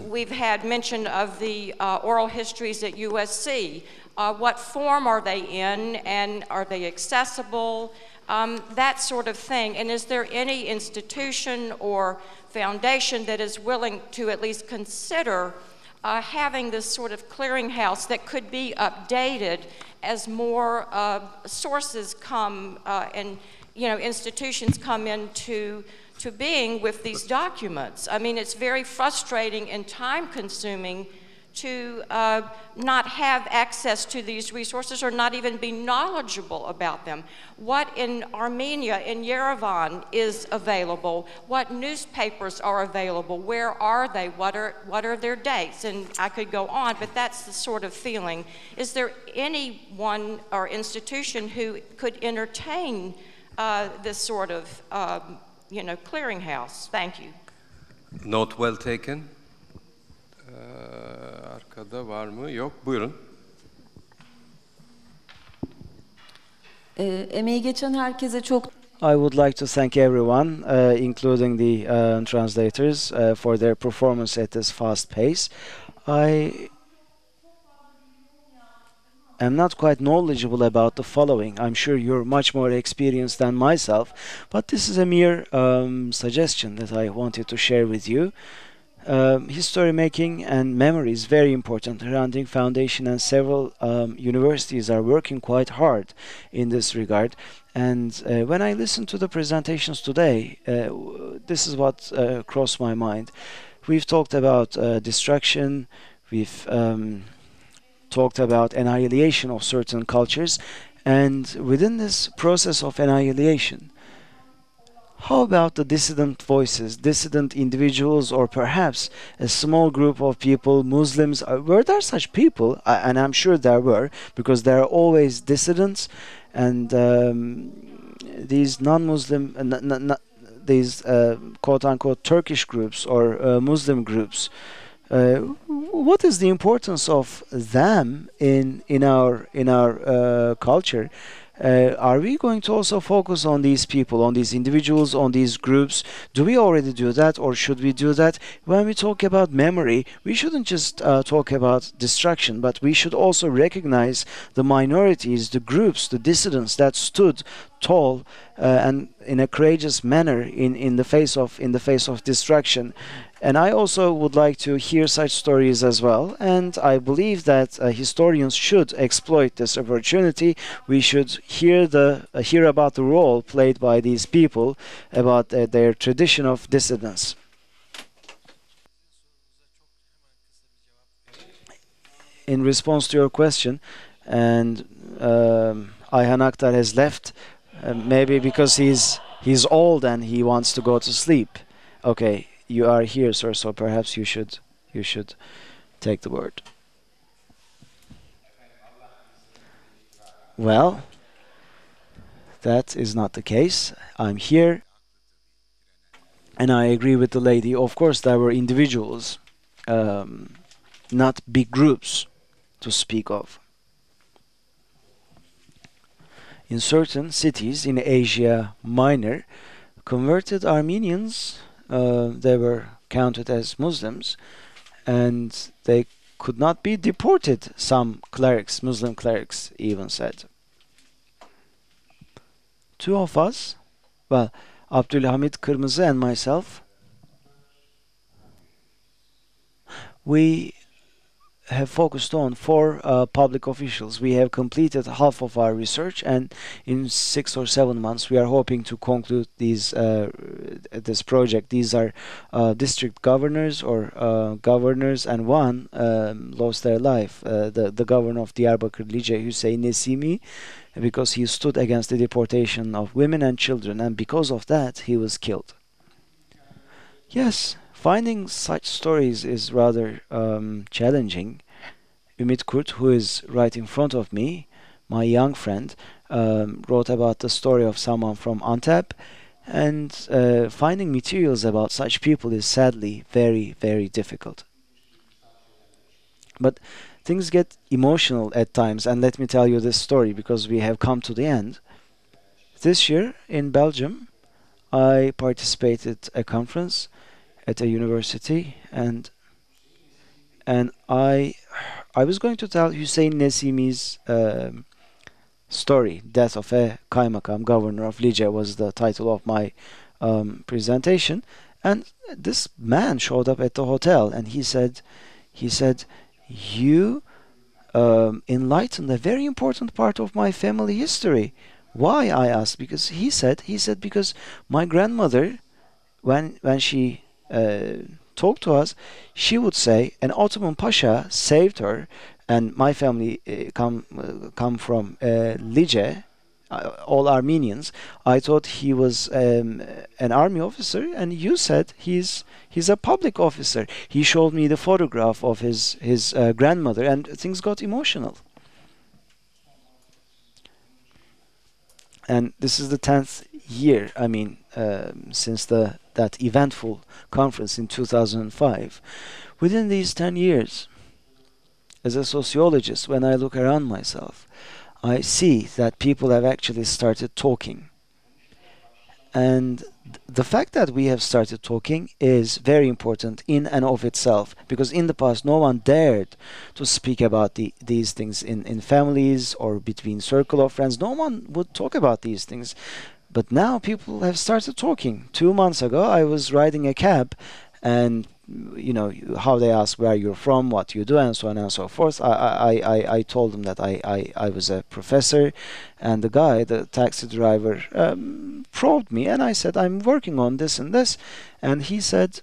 Speaker 14: We've had mention of the oral histories at USC. What form are they in, and are they accessible? That sort of thing. And is there any institution or foundation that is willing to at least consider having this sort of clearinghouse that could be updated as more sources come and, you know, institutions come into being with these documents? I mean, it's very frustrating and time-consuming to not have access to these resources or not even be knowledgeable about them. What in Armenia, in Yerevan, is available? What newspapers are available? Where are they? What are their dates? And I could go on, but that's the sort of feeling. Is there anyone or institution who could entertain this sort of, you know, clearinghouse? Thank you.
Speaker 13: Note well taken. Arkada var mı? Yok. Buyurun.
Speaker 15: Emeği geçen herkese çok.
Speaker 2: I would like to thank everyone, including the translators, for their performance at this fast pace. I am not quite knowledgeable about the following. I'm sure you're much more experienced than myself, but this is a mere suggestion that I wanted to share with you. History making and memory is very important. The Hrant Dink Foundation and several universities are working quite hard in this regard. And when I listen to the presentations today, this is what crossed my mind. We've talked about destruction, we've talked about annihilation of certain cultures, and within this process of annihilation, how about the dissident voices, dissident individuals, or perhaps a small group of people, Muslims? Were there such people? And I'm sure there were, because there are always dissidents, and these non-Muslim, these quote-unquote Turkish groups or Muslim groups. What is the importance of them in our culture? Are we going to also focus on these people, on these individuals, on these groups? Do we already do that, or should we do that? When we talk about memory, we shouldn't just talk about destruction, but we should also recognize the minorities, the groups, the dissidents that stood tall and in a courageous manner in the face of destruction. And I also would like to hear such stories as well. And I believe that historians should exploit this opportunity. We should hear about the role played by these people, about their tradition of dissidence. In response to your question, and Ayhan Aktar has left, maybe because he's old and he wants to go to sleep. Okay, you are here, sir, so perhaps you should take the word. Well, that is not the case. I'm here, and I agree with the lady. Of course, there were individuals, not big groups to speak of. In certain cities in Asia Minor, converted Armenians, they were counted as Muslims, and they could not be deported, some clerics, Muslim clerics even said. Two of us, well, Abdülhamid Kırmızı and myself, we have focused on 4 public officials. We have completed half of our research, and in 6 or 7 months we are hoping to conclude this project. These are district governors or governors, and one lost their life, the governor of Diyarbakır, Lice, Hüseyin Nesimi, because he stood against the deportation of women and children, and because of that he was killed. Yes, finding such stories is rather challenging. Ümit Kurt, who is right in front of me, my young friend, wrote about the story of someone from Antep, and finding materials about such people is sadly very, very difficult. But things get emotional at times, and let me tell you this story because we have come to the end. This year in Belgium, I participated a conference at a university, and I was going to tell Hüseyin Nesimi's story. Death of a Kaymakam, governor of Lice, was the title of my presentation, and this man showed up at the hotel, and he said, you enlightened a very important part of my family history. Why? I asked. Because he said because my grandmother, when she talked to us, she would say an Ottoman Pasha saved her, and my family come from Lice, all Armenians. I thought he was an army officer, and you said he's a public officer. He showed me the photograph of his grandmother, and things got emotional. And this is the 10th year, I mean, since that eventful conference in 2005. Within these 10 years, as a sociologist, when I look around myself, I see that people have actually started talking. And the fact that we have started talking is very important in and of itself, because in the past no one dared to speak about these things in families or between circle of friends. No one would talk about these things. But now people have started talking. 2 months ago I was riding a cab, and you know how they ask where you're from, what you do, and so on and so forth. I told them that I was a professor, and the guy, the taxi driver, probed me, and I said I'm working on this and this, and he said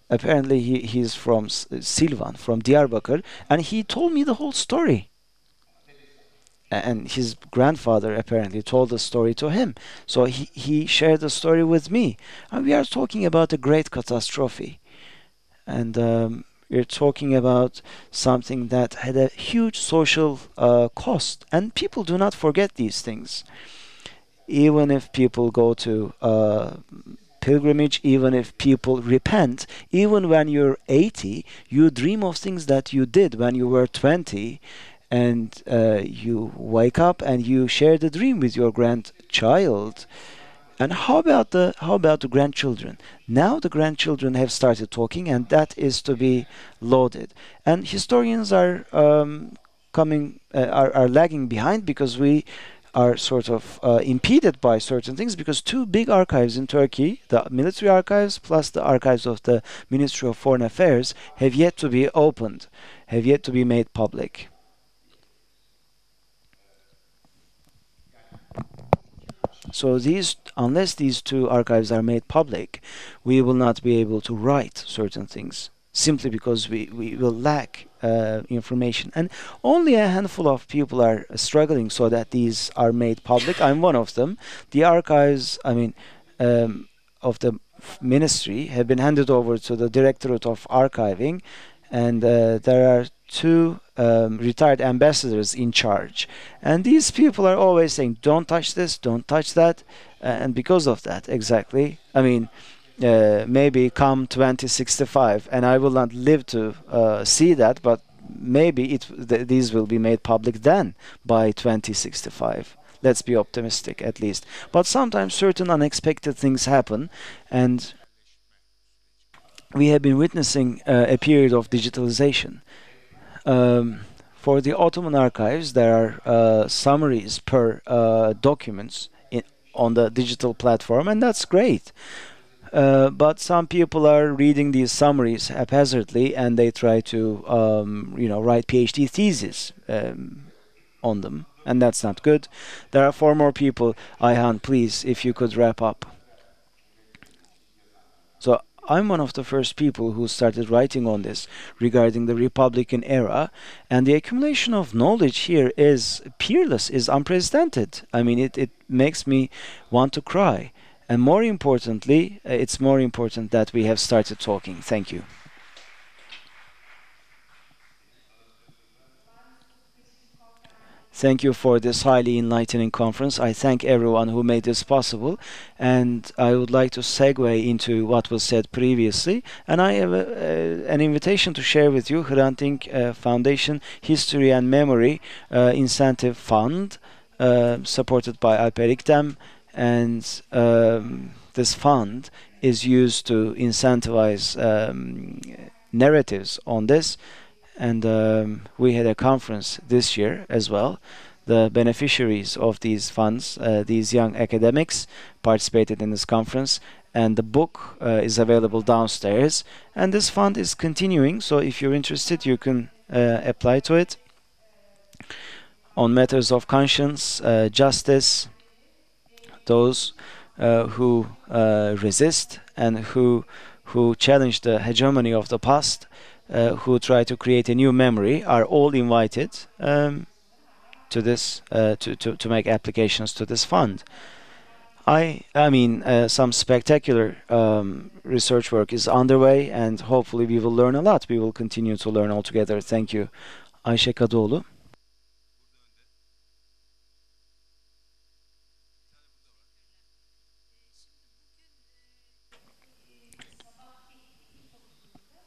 Speaker 2: apparently he's from Silvan, from Diyarbakır, and he told me the whole story. And his grandfather apparently told the story to him. So he shared the story with me. And we are talking about a great catastrophe. And we're talking about something that had a huge social cost. And people do not forget these things. Even if people go to pilgrimage, even if people repent, even when you're 80, you dream of things that you did when you were 20, and you wake up and you share the dream with your grandchild. And how about the grandchildren? Now the grandchildren have started talking, and that is to be lauded. And historians are are lagging behind, because we are sort of impeded by certain things, because 2 big archives in Turkey, the military archives plus the archives of the Ministry of Foreign Affairs, have yet to be opened, have yet to be made public. So unless these 2 archives are made public, we will not be able to write certain things, simply because we will lack information. And only a handful of people are struggling so that these are made public. I'm one of them. The archives, of the ministry have been handed over to the Directorate of Archiving, and there are two retired ambassadors in charge. And these people are always saying, don't touch this, don't touch that. And because of that, exactly, maybe come 2065, and I will not live to see that, but maybe these will be made public then by 2065. Let's be optimistic at least. But sometimes certain unexpected things happen, and we have been witnessing a period of digitalization. For the Ottoman archives, there are summaries per documents on the digital platform, and that's great. But some people are reading these summaries haphazardly, and they try to, write PhD theses on them, and that's not good. There are 4 more people. Ayhan, please, if you could wrap up. So I'm one of the first people who started writing on this regarding the Republican era, and the accumulation of knowledge here is peerless, is unprecedented. It makes me want to cry. And more importantly, it's more important that we have started talking. Thank you. Thank you for this highly enlightening conference. I thank everyone who made this possible, and I would like to segue into what was said previously. And I have an invitation to share with you Hrant Dink Foundation History and Memory Incentive Fund, supported by Alper İktem, and this fund is used to incentivize narratives on this. And we had a conference this year as well. The beneficiaries of these funds, these young academics, participated in this conference, and the book is available downstairs. And this fund is continuing, so if you're interested, you can apply to it on matters of conscience, justice, those who resist and who challenge the hegemony of the past, who try to create a new memory, are all invited to this to make applications to this fund. Some spectacular research work is underway, and hopefully we will learn a lot. We will continue to learn all together. Thank you. Ayşe Kadıoğlu.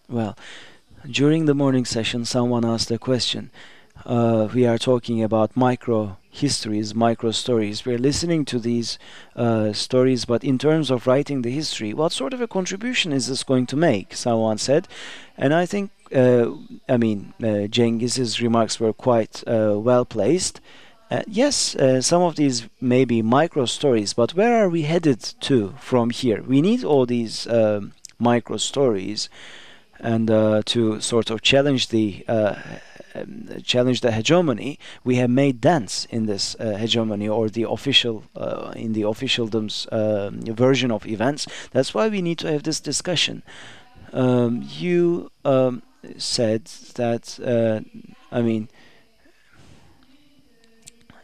Speaker 2: Well, during the morning session, someone asked a question. We are talking about micro histories, micro stories. We're listening to these stories, but in terms of writing the history, what sort of a contribution is this going to make? Someone said. And I think, Cengiz's remarks were quite well placed. Yes, some of these may be micro stories, but where are we headed to from here? We need all these micro stories, and to sort of challenge the hegemony. We have made dents in this hegemony, or the official in the officialdom's version of events. That's why we need to have this discussion. You said that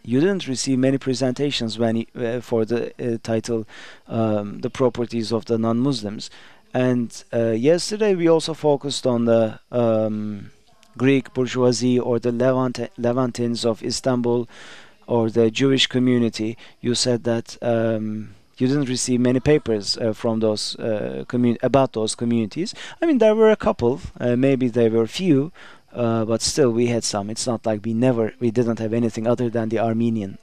Speaker 2: you didn't receive many presentations when for the title "The Properties of the Non-Muslims." And yesterday we also focused on the Greek bourgeoisie, or the Levantines of Istanbul, or the Jewish community. You said that you didn't receive many papers from those about those communities. There were a couple, maybe there were few, but still we had some. It's not like we didn't have anything other than the Armenian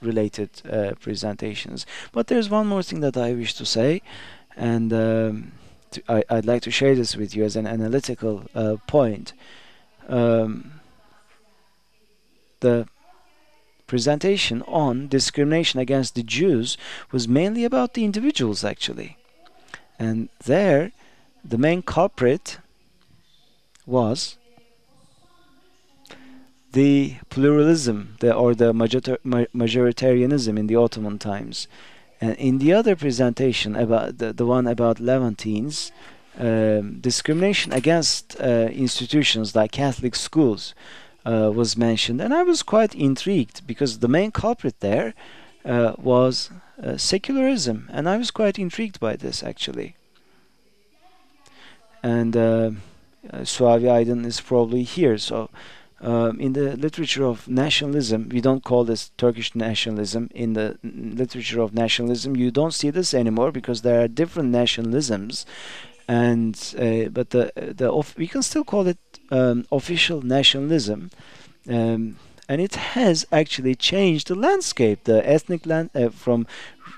Speaker 2: related presentations. But there's one more thing that I wish to say, and I'd like to share this with you as an analytical point. The presentation on discrimination against the Jews was mainly about the individuals, actually. And there, the main culprit was the pluralism, or the majoritarianism in the Ottoman times. And in the other presentation, about the one about Levantines, discrimination against institutions like Catholic schools was mentioned, and I was quite intrigued because the main culprit there was secularism, and I was quite intrigued by this actually. And Suavi Aydın is probably here, so in the literature of nationalism, we don't call this Turkish nationalism. In the literature of nationalism, you don't see this anymore because there are different nationalisms, and but we can still call it official nationalism, and it has actually changed the landscape, the ethnic from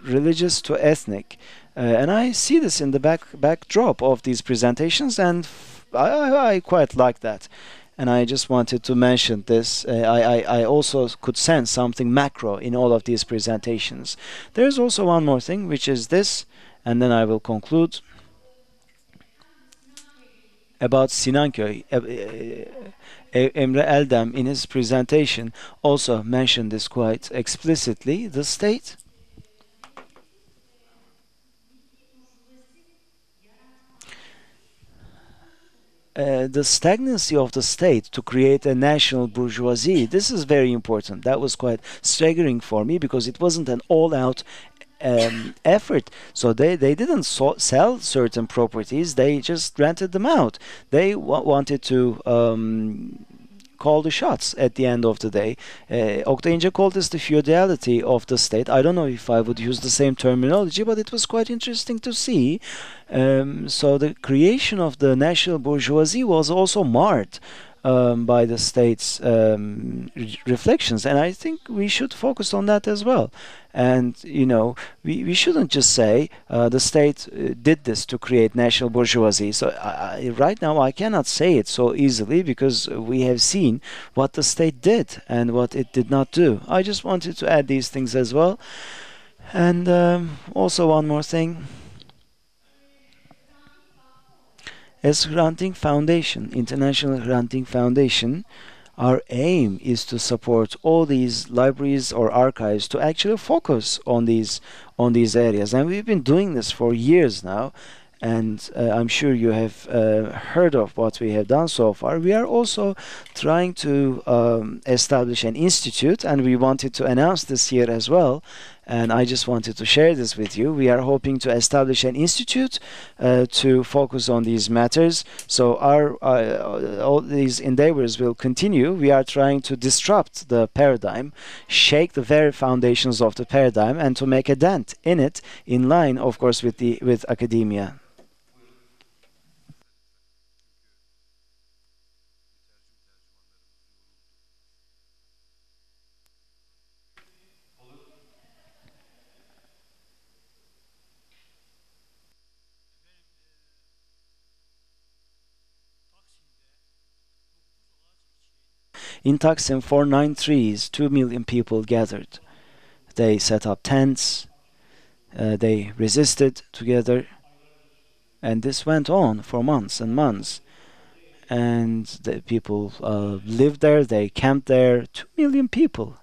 Speaker 2: religious to ethnic, and I see this in the backdrop of these presentations, and I quite like that. And I just wanted to mention this. I also could sense something macro in all of these presentations. There's also one more thing, which is this, and then I will conclude. About Sinanköy, Emre Eldem in his presentation also mentioned this quite explicitly. The state the stagnancy of the state to create a national bourgeoisie, this is very important. That was quite staggering for me because it wasn't an all-out effort. So they didn't sell certain properties, they just rented them out. They wanted to call the shots at the end of the day. Oktay İnce called this the feudality of the state. I don't know if I would use the same terminology, but it was quite interesting to see. So the creation of the national bourgeoisie was also marred by the state's reflections, and I think we should focus on that as well. And we shouldn't just say the state did this to create national bourgeoisie. So right now I cannot say it so easily because we have seen what the state did and what it did not do. I just wanted to add these things as well. And also one more thing. As Hrant Dink Foundation, International Hrant Dink Foundation, our aim is to support all these libraries or archives to actually focus on these areas, and we've been doing this for years now. And I'm sure you have heard of what we have done so far. We are also trying to establish an institute, and we wanted to announce this here as well. And I just wanted to share this with you. We are hoping to establish an institute to focus on these matters. So all these endeavors will continue. We are trying to disrupt the paradigm, shake the very foundations of the paradigm, and to make a dent in it, in line, of course, with academia. In Taksim, for 9 trees, 2 million people gathered. They set up tents, they resisted together, and this went on for months and months. And the people lived there, they camped there, 2 million people.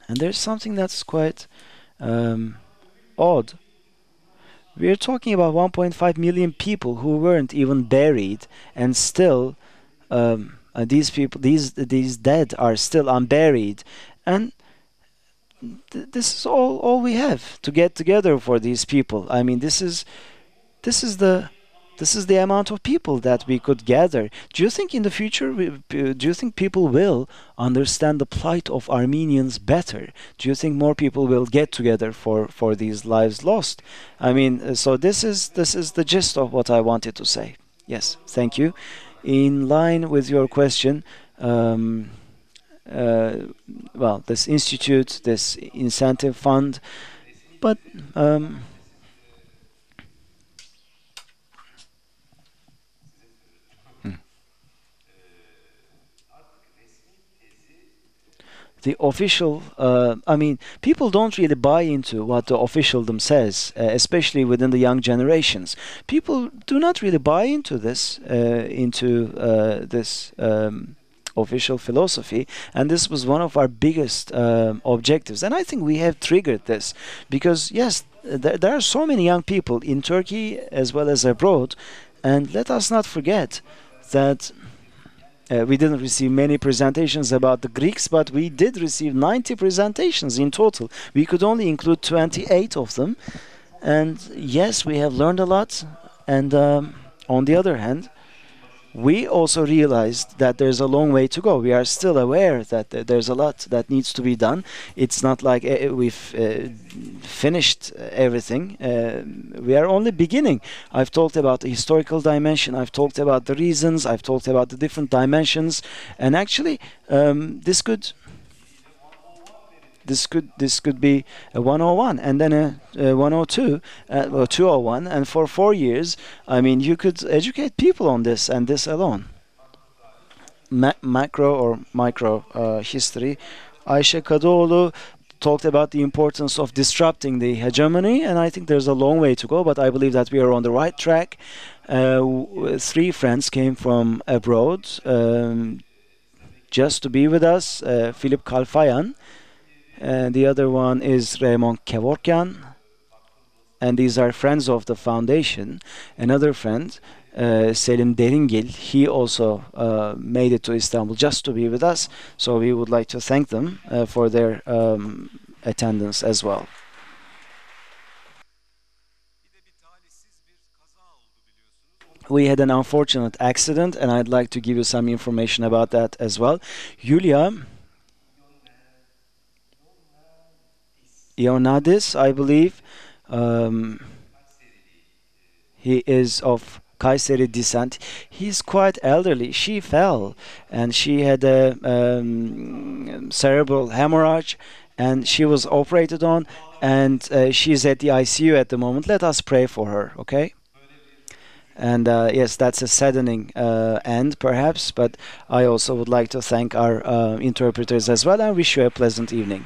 Speaker 2: And there's something that's quite odd. We're talking about 1.5 million people who weren't even buried, and still these people, these dead are still unburied, and this is all we have to get together for these people. I mean, this is the amount of people that we could gather. Do you think in the future, do you think people will understand the plight of Armenians better? Do you think more people will get together for these lives lost? I mean, so this is the gist of what I wanted to say. Yes, thank you. In line with your question, well, this institute, this incentive fund, but the official, I mean, people don't really buy into what the officialdom says, especially within the young generations. People do not really buy into this, official philosophy, and this was one of our biggest objectives. And I think we have triggered this because, yes, there are so many young people in Turkey as well as abroad, and let us not forget that we didn't receive many presentations about the Greeks, but we did receive 90 presentations in total. We could only include 28 of them. And yes, we have learned a lot. And on the other hand, we also realized that there's a long way to go. We are still aware that there's a lot that needs to be done. It's not like we've finished everything. We are only beginning. I've talked about the historical dimension. I've talked about the reasons. I've talked about the different dimensions. And actually, this could be a 101 and then a 102 or 201, and for 4 years, I mean, you could educate people on this and this alone. Macro or micro history. Ayşe Kadıoğlu talked about the importance of disrupting the hegemony, and I think there's a long way to go, but I believe that we are on the right track. 3 friends came from abroad just to be with us. Philip Kalfayan. The other one is Raymond Kevorkian, and these are friends of the foundation. Another friend, Selim Deringil, he also made it to Istanbul just to be with us, so we would like to thank them for their attendance as well. We had an unfortunate accident, and I'd like to give you some information about that as well. Yulia Ionadis, I believe, he is of Kayseri descent. He's quite elderly. She fell and she had a cerebral hemorrhage, and she was operated on, and she's at the ICU at the moment. Let us pray for her, okay? And yes, that's a saddening end perhaps, but I also would like to thank our interpreters as well and wish you a pleasant evening.